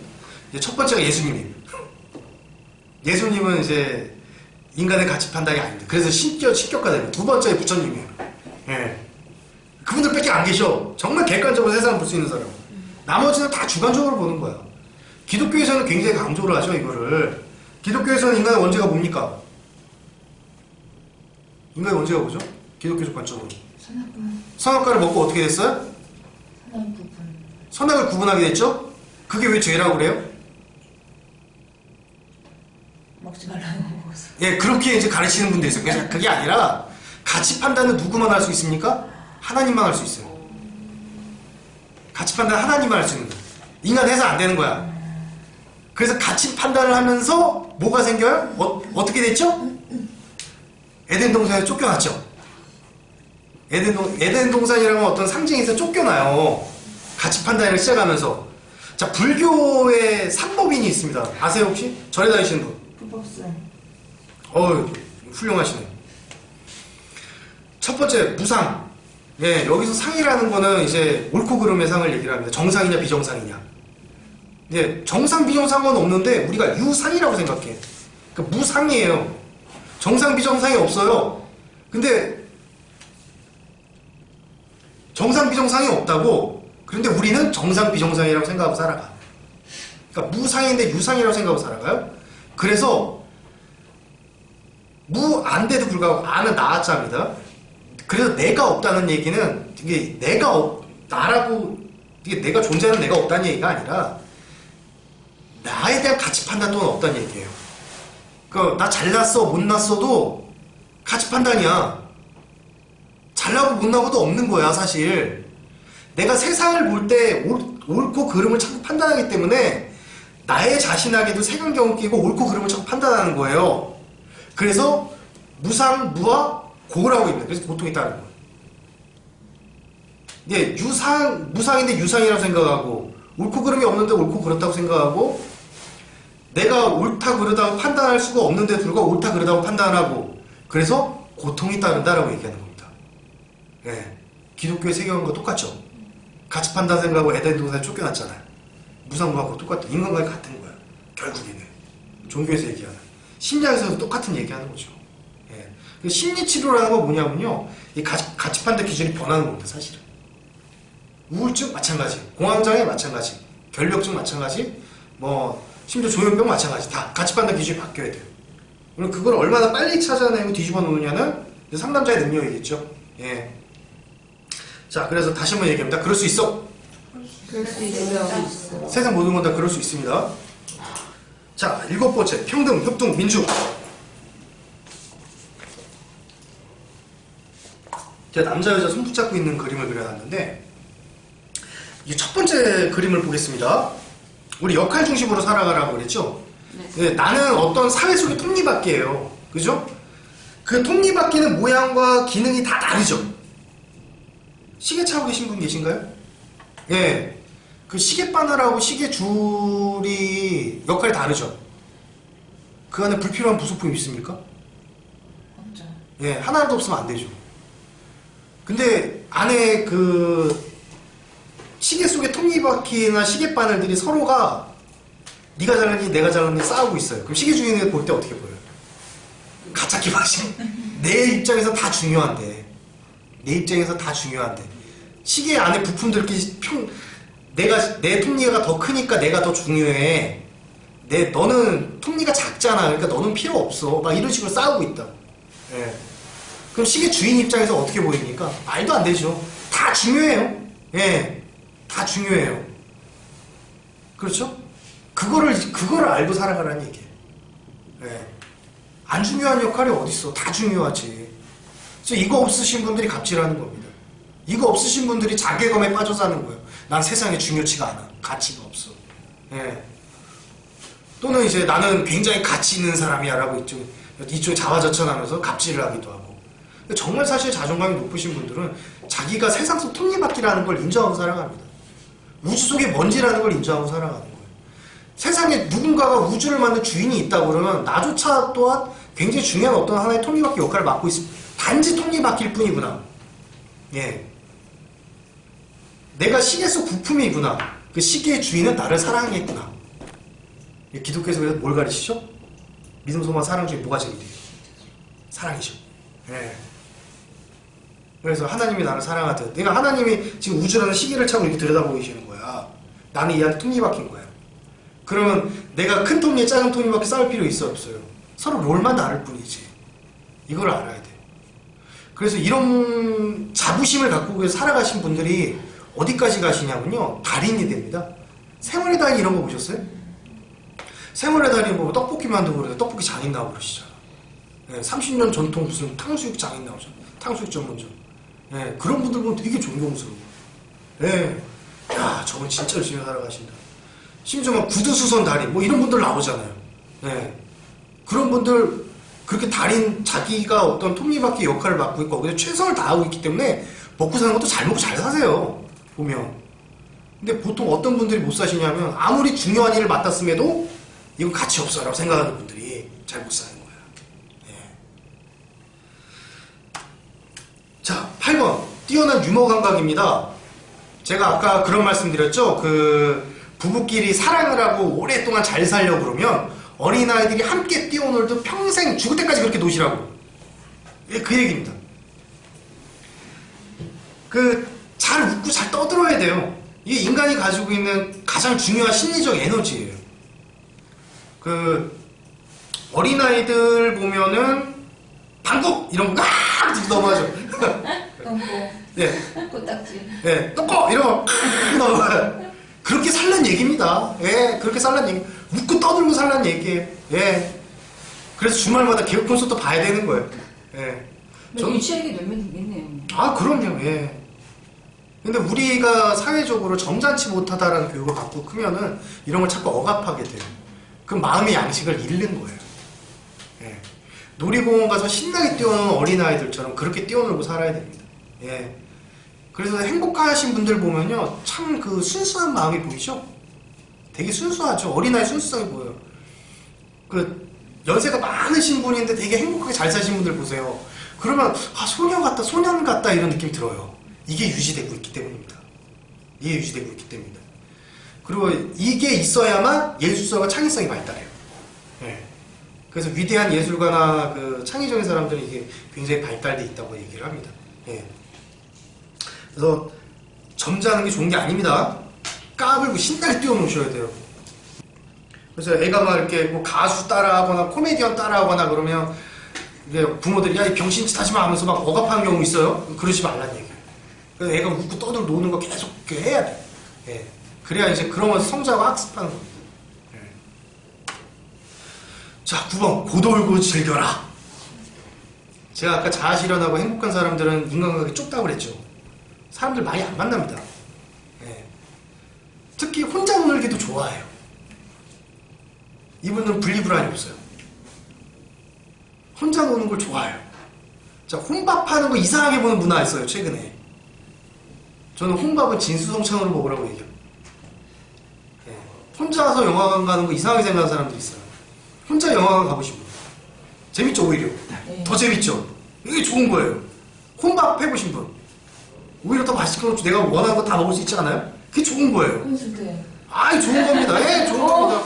Speaker 1: 이제 첫 번째가 예수님이에요. 예수님은 이제 인간의 가치 판단이 아닙니다. 그래서 신격화되는 두 번째 부처님이에요. 예. 그분들밖에 안 계셔. 정말 객관적으로 세상을 볼 수 있는 사람. 나머지는 다 주관적으로 보는 거야. 기독교에서는 굉장히 강조를 하죠, 이거를. 기독교에서는 인간의 원죄가 뭡니까? 인간의 원죄가 뭐죠? 기독교적 관점으로. 선악과를 먹고 어떻게 됐어요? 선악을 구분하게 됐죠? 그게 왜 죄라고 그래요?
Speaker 4: 먹지 말라는 거 먹었어.
Speaker 1: 예, 그렇게 이제 가르치는 분도 있어요. 그래서 그게 아니라 가치 판단은 누구만 할 수 있습니까? 하나님만 할 수 있어요. 가치 판단 하나님만 할 수 있는 거예요. 인간 해서 안 되는 거야. 그래서 가치 판단을 하면서 뭐가 생겨요? 어떻게 됐죠? 에덴 동산에 쫓겨났죠. 에덴 동산이라는 어떤 상징에서 쫓겨나요. 가치 판단을 시작하면서. 자, 불교의 삼법인이 있습니다. 아세요 혹시? 절에 다니시는 분?
Speaker 4: 불법성.
Speaker 1: 훌륭하시네. 첫 번째 무상. 예, 여기서 상이라는 거는 이제 옳고 그름의 상을 얘기를 합니다. 정상이냐 비정상이냐. 예, 정상 비정상은 없는데 우리가 유상이라고 생각해. 그러니까 무상이에요. 정상 비정상이 없어요. 근데 정상 비정상이 없다고. 그런데 우리는 정상 비정상이라고 생각하고 살아가. 그러니까 무상인데 유상이라고 생각하고 살아가요. 그래서 무안돼도 불구하고 아는 나자입니다. 그래서 내가 없다는 얘기는 이게 나라고 이게 내가 존재하는 내가 없다는 얘기가 아니라 나에 대한 가치 판단 또는 없다는 얘기예요. 그러니까 나 잘났어 못났어도 가치 판단이야. 잘나고 못나고도 없는 거야 사실. 내가 세상을 볼 때 옳고 그름을 자꾸 판단하기 때문에 나의 자신에게도 색안경을 끼고 옳고 그름을 자꾸 판단하는 거예요. 그래서 무상, 무와 고라고 입니다. 그래서 고통이 따르는 거예요. 예, 무상인데 유상이라고 생각하고 옳고 그름이 없는데 옳고 그렇다고 생각하고 내가 옳다 그르다고 판단할 수가 없는데 불구하고 옳다 그르다고 판단하고 그래서 고통이 따른다라고 얘기하는 겁니다. 예, 기독교의 세계관과 똑같죠. 가치 판단 생각하고 에덴 동산에 쫓겨났잖아요. 무상무하고 똑같은 인간과의 같은 거야. 결국에는 종교에서 얘기하는 심리학에서도 똑같은 얘기하는 거죠. 예, 심리치료라는 건 뭐냐면요, 이 가치 판단 기준이 변하는 겁니다. 사실은 우울증 마찬가지, 공황장애 마찬가지, 결벽증 마찬가지, 뭐 심지어 조현병 마찬가지. 다 가치 판단 기준이 바뀌어야 돼요. 그럼 그걸 얼마나 빨리 찾아내고 뒤집어 놓느냐는 상담자의 능력이겠죠. 예. 자, 그래서 다시 한번 얘기합니다. 그럴 수 있어.
Speaker 2: 그럴 수 있어.
Speaker 1: 세상 모든 건 다 그럴 수 있습니다. 자, 7번째, 평등, 협동, 민주. 제가 남자 여자 손 붙잡고 있는 그림을 그려놨는데 이 첫 번째 그림을 보겠습니다. 우리 역할 중심으로 살아가라고 그랬죠? 네, 나는 어떤 사회 속의 톱니바퀴예요. 그죠? 그 톱니바퀴는 모양과 기능이 다 다르죠? 시계 차고 계신 분 계신가요? 예. 그 시계바늘하고 시계줄이 역할이 다르죠? 그 안에 불필요한 부속품이 있습니까?
Speaker 4: 없죠.
Speaker 1: 예, 하나라도 없으면 안 되죠. 근데 안에 그 시계 속의 톱니바퀴나 시계바늘들이 서로가 네가 잘났니 내가 잘났니 싸우고 있어요. 그럼 시계 주인을 볼 때 어떻게 보여요? 가짜기 맛이. 내 입장에서 다 중요한데. 내 입장에서 다 중요한데. 시계 안에 부품들끼리 내 톱니가 더 크니까 내가 더 중요해. 너는 톱니가 작잖아. 그러니까 너는 필요 없어. 막 이런 식으로 싸우고 있다. 예. 그럼 시계 주인 입장에서 어떻게 보입니까? 말도 안 되죠. 다 중요해요. 예. 다 중요해요. 그렇죠? 그거를 알고 살아가라는 얘기예요. 예. 안 중요한 역할이 어딨어. 다 중요하지. 그래서 이거 없으신 분들이 갑질하는 겁니다. 이거 없으신 분들이 자괴감에 빠져 사는 거예요. 난 세상에 중요치가 않아. 가치가 없어. 예. 또는 이제 나는 굉장히 가치 있는 사람이야 라고 이쪽 자화자찬하면서 갑질을 하기도 하고. 정말 사실 자존감이 높으신 분들은 자기가 세상 속 톱니바퀴라는 걸 인정하고 살아갑니다. 우주 속의 먼지라는 걸 인정하고 살아가는 거예요. 세상에 누군가가 우주를 만든 주인이 있다고 그러면 나조차 또한 굉장히 중요한 어떤 하나의 톱니바퀴 역할을 맡고 있습니다. 단지 톱니바퀴일 뿐이구나. 예. 내가 시계 속 부품이구나. 그 시계의 주인은 나를 사랑했구나. 기독교에서 그래서 뭘 가르치죠? 믿음, 소망, 사랑 중에 뭐가 제일이에요? 사랑이죠. 예. 그래서 하나님이 나를 사랑하듯 내가 하나님이 지금 우주라는 시계를 차고 이렇게 들여다보고 계시는 거야. 나는 이 안에 톱니바퀴인 거야. 그러면 내가 큰 톱니, 작은 톱니바퀴 싸울 필요 있어 없어요? 서로 롤만 다를 뿐이지. 이걸 알아야 돼. 그래서 이런 자부심을 갖고 살아가신 분들이 어디까지 가시냐면요, 달인이 됩니다. 세월의 달 이런 거 보셨어요? 생활의 달인 보면 떡볶이 만들고 그러는데 떡볶이 장인 나오고 그러시잖아. 예, 30년 전통 무슨 탕수육 장인 나오잖아. 탕수육 전문점. 예, 그런 분들 보면 되게 존경스러워. 예, 야, 저분 진짜 열심히 살아가신다. 심지어 막 구두수선 달인, 뭐 이런 분들 나오잖아요. 예, 그런 분들, 그렇게 달인, 자기가 어떤 톱니바퀴 역할을 맡고 있고, 그래서 최선을 다하고 있기 때문에 먹고 사는 것도 잘 먹고 잘 사세요. 보면. 근데 보통 어떤 분들이 못 사시냐면, 아무리 중요한 일을 맡았음에도, 이건 가치 없어라고 생각하는 분들이 잘 못 사는 거야. 예. 자, 8번. 뛰어난 유머 감각입니다. 제가 아까 그런 말씀 드렸죠? 부부끼리 사랑을 하고 오랫동안 잘 살려고 그러면 어린아이들이 함께 뛰어놀도 평생 죽을 때까지 그렇게 노시라고. 예, 그 얘기입니다. 잘 웃고 잘 떠들어야 돼요. 이게 인간이 가지고 있는 가장 중요한 심리적 에너지예요. 어린아이들 보면은 방구! 이런 거 깍! 넘어가죠.
Speaker 4: 똥꼬,
Speaker 1: 예,
Speaker 4: 코딱지.
Speaker 1: 예, 똥꼬! 이런 거 넘어가요. 그렇게 살란 얘기입니다. 예, 그렇게 살란 얘기. 웃고 떠들고 살란 얘기예요. 예. 그래서 주말마다 개그 콘서트 봐야 되는 거예요. 예.
Speaker 2: 유치하게 놀면 되겠네요.
Speaker 1: 아, 그럼요. 예. 근데 우리가 사회적으로 점잖지 못하다라는 교육을 받고 크면은 이런 걸 자꾸 억압하게 돼요. 그럼 마음의 양식을 잃는 거예요. 예. 놀이공원 가서 신나게 뛰어노는 어린아이들처럼 그렇게 뛰어놀고 살아야 됩니다. 예. 그래서 행복하신 분들 보면요, 참 순수한 마음이 보이죠? 되게 순수하죠. 어린아이 순수하게 보여요. 연세가 많으신 분인데 되게 행복하게 잘 사신 분들 보세요. 그러면, 아, 소녀 같다, 소년 같다, 이런 느낌이 들어요. 이게 유지되고 있기 때문입니다. 이게 유지되고 있기 때문입니다. 그리고 이게 있어야만 예술성과 창의성이 발달해요. 예. 그래서 위대한 예술가나 창의적인 사람들은 이게 굉장히 발달돼 있다고 얘기를 합니다. 예. 그래서 점잖은 게 좋은 게 아닙니다. 까불고 신나게 뛰어노셔야 돼요. 그래서 애가 막 이렇게 뭐 가수 따라하거나 코미디언 따라하거나 그러면 이게 부모들이 야, 이 병신짓 하지 마 하면서 막 억압하는 경우 있어요. 그러지 말라는 얘기예요. 그래서 애가 웃고 떠들고 노는 거 계속 이렇게 해야 돼. 예. 그래야 이제 그러면서 성장하고 학습하는 겁니다. 예. 자, 9번. 고돌고 즐겨라. 제가 아까 자아실현하고 행복한 사람들은 인간관계 좁다고 그랬죠. 사람들 많이 안 만납니다. 예. 특히 혼자 놀기도 좋아해요. 이분들은 분리불안이 없어요. 혼자 노는 걸 좋아해요. 자, 혼밥하는 거 이상하게 보는 문화 있어요, 최근에. 저는 혼밥은 진수성찬으로 먹으라고 얘기해요. 예. 혼자서 영화관 가는 거 이상하게 생각하는 사람들이 있어요. 혼자 영화관 가보시고. 재밌죠, 오히려.
Speaker 4: 네.
Speaker 1: 더 재밌죠. 이게 좋은 거예요. 혼밥 해보신 분. 오히려 더 맛있고 내가 원하는 거 다 먹을 수 있지 않아요? 그게 좋은 거예요.
Speaker 4: 혼술때.
Speaker 1: 아이, 좋은 겁니다. 예, 좋은 겁니다.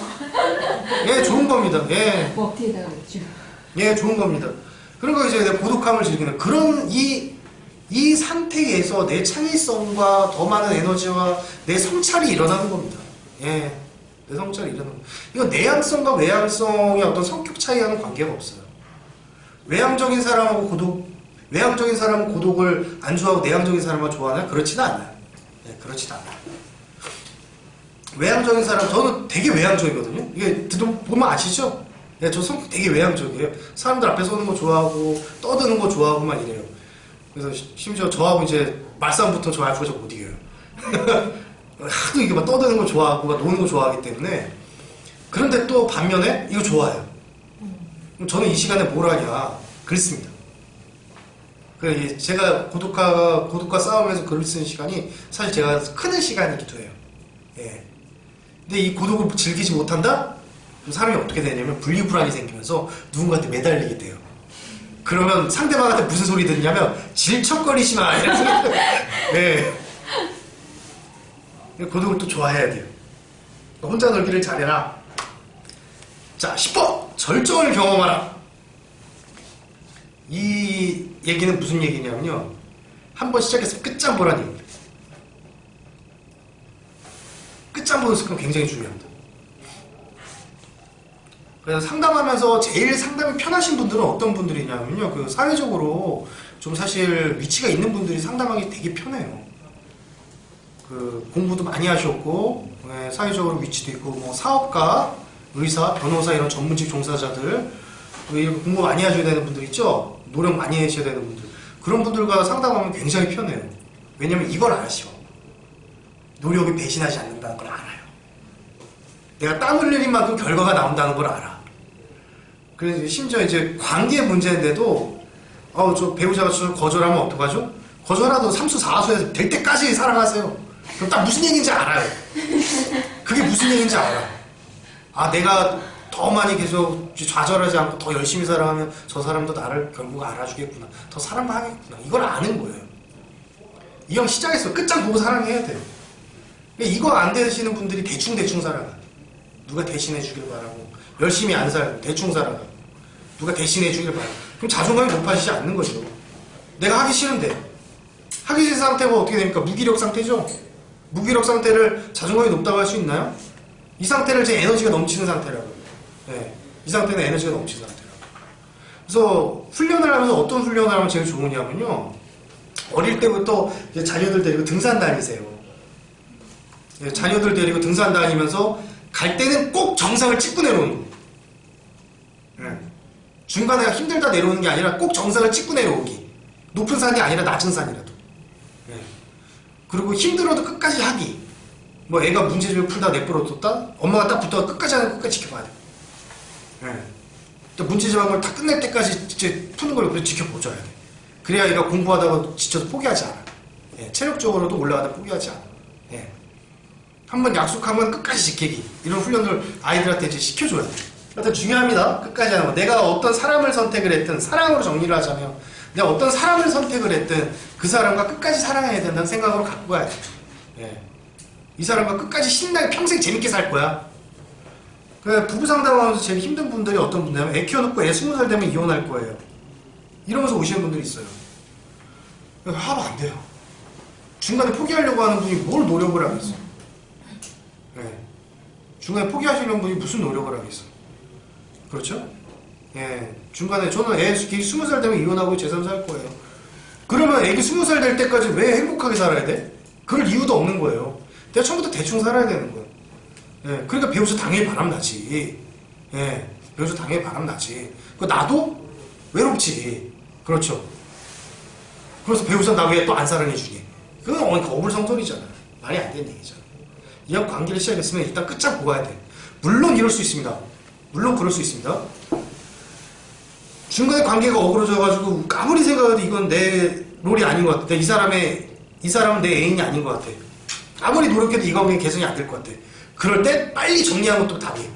Speaker 1: 예, 좋은 겁니다. 예.
Speaker 2: 먹튀에다가 그랬죠.
Speaker 1: 예, 좋은 겁니다. 그리고 이제 내가 고독함을 즐기는 그런 이 상태에서 내 창의성과 더 많은 에너지와 내 성찰이 일어나는 겁니다. 예. 내 성찰이 일어나는 겁니다. 이건 내향성과 외향성의 어떤 성격 차이와는 관계가 없어요. 외향적인 사람은 고독을 안 좋아하고 내향적인 사람만 좋아하냐? 그렇지는 않아요. 네, 그렇지는 않아요. 외향적인 사람, 저는 되게 외향적이거든요. 이게 보면 아시죠? 네, 저 성격 되게 외향적이에요. 사람들 앞에 서는 거 좋아하고, 떠드는 거 좋아하고만 이래요. 그래서 심지어 저하고 이제 말싸움부터 저 와이프가 저 못 이겨요. 하도 이게 막 떠드는 거 좋아하고, 막 노는 거 좋아하기 때문에. 그런데 또 반면에 이거 좋아해요. 그럼 저는 이 시간에 뭘 하냐? 글 씁니다. 제가 고독과 싸우면서 글을 쓰는 시간이 사실 제가 크는 시간이기도 해요. 예. 근데 이 고독을 즐기지 못한다? 그럼 사람이 어떻게 되냐면 분리불안이 생기면서 누군가한테 매달리게 돼요. 그러면 상대방한테 무슨 소리 듣냐면 질척거리지 마. 이런 소리. 예. 고독을 또 좋아해야 돼요. 혼자 놀기를 잘해라. 자, 10번! 절정을 경험하라. 이 얘기는 무슨 얘기냐면요. 한번 시작해서 끝장보라는 얘기입니다. 끝장보는 습관 굉장히 중요합니다. 그래서 상담하면서 제일 상담이 편하신 분들은 어떤 분들이냐면요. 사회적으로 좀 사실 위치가 있는 분들이 상담하기 되게 편해요. 공부도 많이 하셨고, 사회적으로 위치도 있고, 뭐 사업가, 의사, 변호사 이런 전문직 종사자들, 이렇게 공부 많이 해줘야 되는 분들 있죠? 노력 많이 해줘야 되는 분들. 그런 분들과 상담하면 굉장히 편해요. 왜냐면 이걸 아시오. 노력이 배신하지 않는다는 걸 알아요. 내가 땀 흘리는 만큼 결과가 나온다는 걸 알아. 그래서 심지어 이제 관계 문제인데도 저 배우자가 저를 거절하면 어떡하죠? 거절하도 3수 4수에서 될 때까지 사랑하세요. 그럼 딱 무슨 얘기인지 알아요. 그게 무슨 얘기인지 알아. 내가 더 많이 계속 좌절하지 않고 더 열심히 사랑하면 저 사람도 나를 결국 알아주겠구나. 더 사랑하겠구나. 이걸 아는 거예요. 이 형 시작했어. 끝장 보고 사랑해야 돼요. 이거 안 되시는 분들이 대충 살아가. 누가 대신해 주길 바라고. 열심히 안 살고 대충 살아가. 누가 대신해 주길 바라고. 그럼 자존감이 높아지지 않는 거죠. 내가 하기 싫은데. 하기 싫은 상태가 어떻게 됩니까? 무기력 상태죠? 무기력 상태를 자존감이 높다고 할 수 있나요? 이 상태를 제 에너지가 넘치는 상태라고요. 네, 이 상태는 에너지가 넘치는 상태라고. 그래서 훈련을 하면서 어떤 훈련을 하면 제일 좋으냐면요. 어릴 때부터 이제 자녀들 데리고 등산 다니세요. 네, 자녀들 데리고 등산 다니면서 갈 때는 꼭 정상을 찍고 내려오는 거예요. 네. 중간에 힘들다 내려오는 게 아니라 꼭 정상을 찍고 내려오기. 높은 산이 아니라 낮은 산이라도. 네. 그리고 힘들어도 끝까지 하기. 뭐 애가 문제집을 풀다 내버려뒀다? 엄마가 딱 붙어서 끝까지 하는 거 끝까지 지켜봐야 돼. 네. 문제집한 걸 다 끝낼 때까지 이제 푸는 걸 옆에서 지켜보줘야 돼. 그래야 얘가 공부하다가 지쳐서 포기하지 않아. 예, 체력적으로도 올라가다 포기하지 않아. 예. 한번 약속하면 끝까지 지키기. 이런 훈련을 아이들한테 이제 시켜줘야 돼. 하여튼 중요합니다. 끝까지 하는 거. 내가 어떤 사람을 선택을 했든, 사랑으로 정리를 하자면, 내가 어떤 사람을 선택을 했든, 그 사람과 끝까지 사랑해야 된다는 생각으로 갖고 가야 돼. 예. 이 사람과 끝까지 신나게 평생 재밌게 살 거야. 부부 상담하면서 제일 힘든 분들이 어떤 분들이냐면 애 키워놓고 애 20살 되면 이혼할 거예요. 이러면서 오시는 분들이 있어요. 하면 안 돼요. 중간에 포기하려고 하는 분이 뭘 노력을 하겠어. 네. 중간에 포기하시는 분이 무슨 노력을 하겠어. 그렇죠? 예. 중간에 저는 애 20살 되면 이혼하고 제3살 살 거예요. 그러면 애기 20살 될 때까지 왜 행복하게 살아야 돼? 그럴 이유도 없는 거예요. 내가 처음부터 대충 살아야 되는 거예요. 예, 그러니까 배우자 당연히 바람나지. 예, 배우자 당연히 바람나지. 나도 외롭지. 그렇죠. 그래서 배우자 나 왜 또 안 사랑해주니? 그건 어불성설이잖아. 말이 안 되는 얘기잖아. 이왕 관계를 시작했으면 일단 끝장 보아야 돼. 물론 이럴 수 있습니다. 물론 그럴 수 있습니다. 중간에 관계가 어그러져가지고 아무리 생각해도 이건 내 롤이 아닌 것 같아. 이 사람은 내 애인이 아닌 것 같아. 아무리 노력해도 이 관계는 개선이 안 될 것 같아. 그럴 때 빨리 정리하는 것도 답이에요.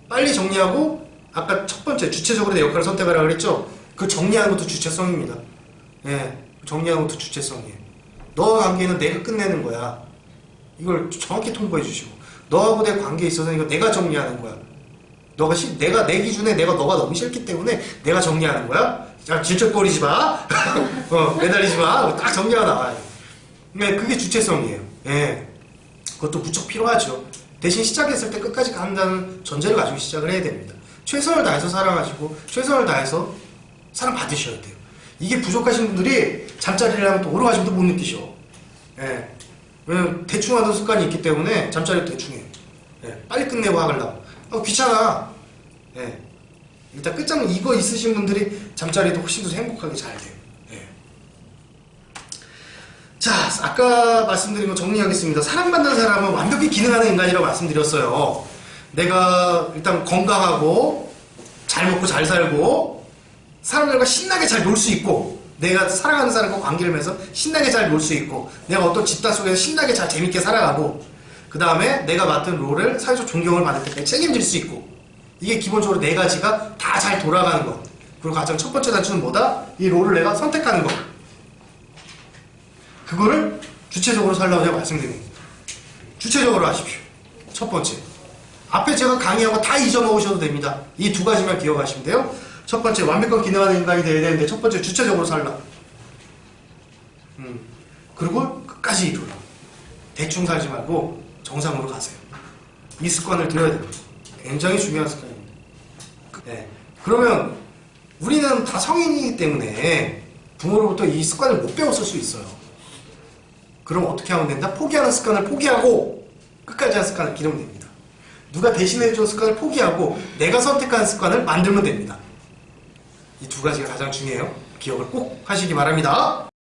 Speaker 1: 빨리 정리하고 아까 첫 번째 주체적으로 내 역할을 선택하라 그랬죠? 그 정리하는 것도 주체성입니다. 예, 정리하는 것도 주체성이에요. 너와 관계는 내가 끝내는 거야. 이걸 정확히 통보해 주시고 너하고 내 관계에 있어서 이거 내가 정리하는 거야. 내가 내 기준에 너가 너무 싫기 때문에 내가 정리하는 거야. 자, 질척거리지 마. 매달리지 마. 딱 정리가 나와요. 네, 그게 주체성이에요. 예. 그것도 무척 필요하죠. 대신 시작했을 때 끝까지 간다는 전제를 가지고 시작을 해야 됩니다. 최선을 다해서 사랑하시고 최선을 다해서 사랑받으셔야 돼요. 이게 부족하신 분들이 잠자리를 하면 또 오래 가시면 또 못 느끼셔. 예. 왜냐면 대충 하던 습관이 있기 때문에 잠자리도 대충 해요. 예. 빨리 끝내고 하려고. 귀찮아. 예. 일단 끝장 이거 있으신 분들이 잠자리도 훨씬 더 행복하게 잘 돼요. 예. 자, 아까 말씀드린 거 정리하겠습니다. 사랑받는 사람은 완벽히 기능하는 인간이라고 말씀드렸어요. 내가 일단 건강하고 잘 먹고 잘 살고 사람들과 신나게 잘 놀 수 있고 내가 사랑하는 사람과 관계를 맺어서 신나게 잘 놀 수 있고 내가 어떤 집단 속에서 신나게 잘 재밌게 살아가고 그 다음에 내가 맡은 롤을 사회적 존경을 받을 때까지 책임질 수 있고 이게 기본적으로 네 가지가 다 잘 돌아가는 것. 그리고 가장 첫 번째 단추는 뭐다? 이 롤을 내가 선택하는 것. 그거를 주체적으로 살라고 제가 말씀드립니다. 주체적으로 하십시오. 첫 번째. 앞에 제가 강의하고 다 잊어먹으셔도 됩니다. 이 두 가지만 기억하시면 돼요. 첫 번째, 완벽한 기능하는 인간이 돼야 되는데 첫 번째, 주체적으로 살라. 그리고 끝까지 이루라. 대충 살지 말고 정상으로 가세요. 이 습관을 들여야 됩니다. 굉장히 중요한 습관입니다. 네. 그러면 우리는 다 성인이기 때문에 부모로부터 이 습관을 못 배웠을 수 있어요. 그럼 어떻게 하면 된다? 포기하는 습관을 포기하고 끝까지 하는 습관을 기르면 됩니다. 누가 대신해준 습관을 포기하고 내가 선택한 습관을 만들면 됩니다. 이 두 가지가 가장 중요해요. 기억을 꼭 하시기 바랍니다.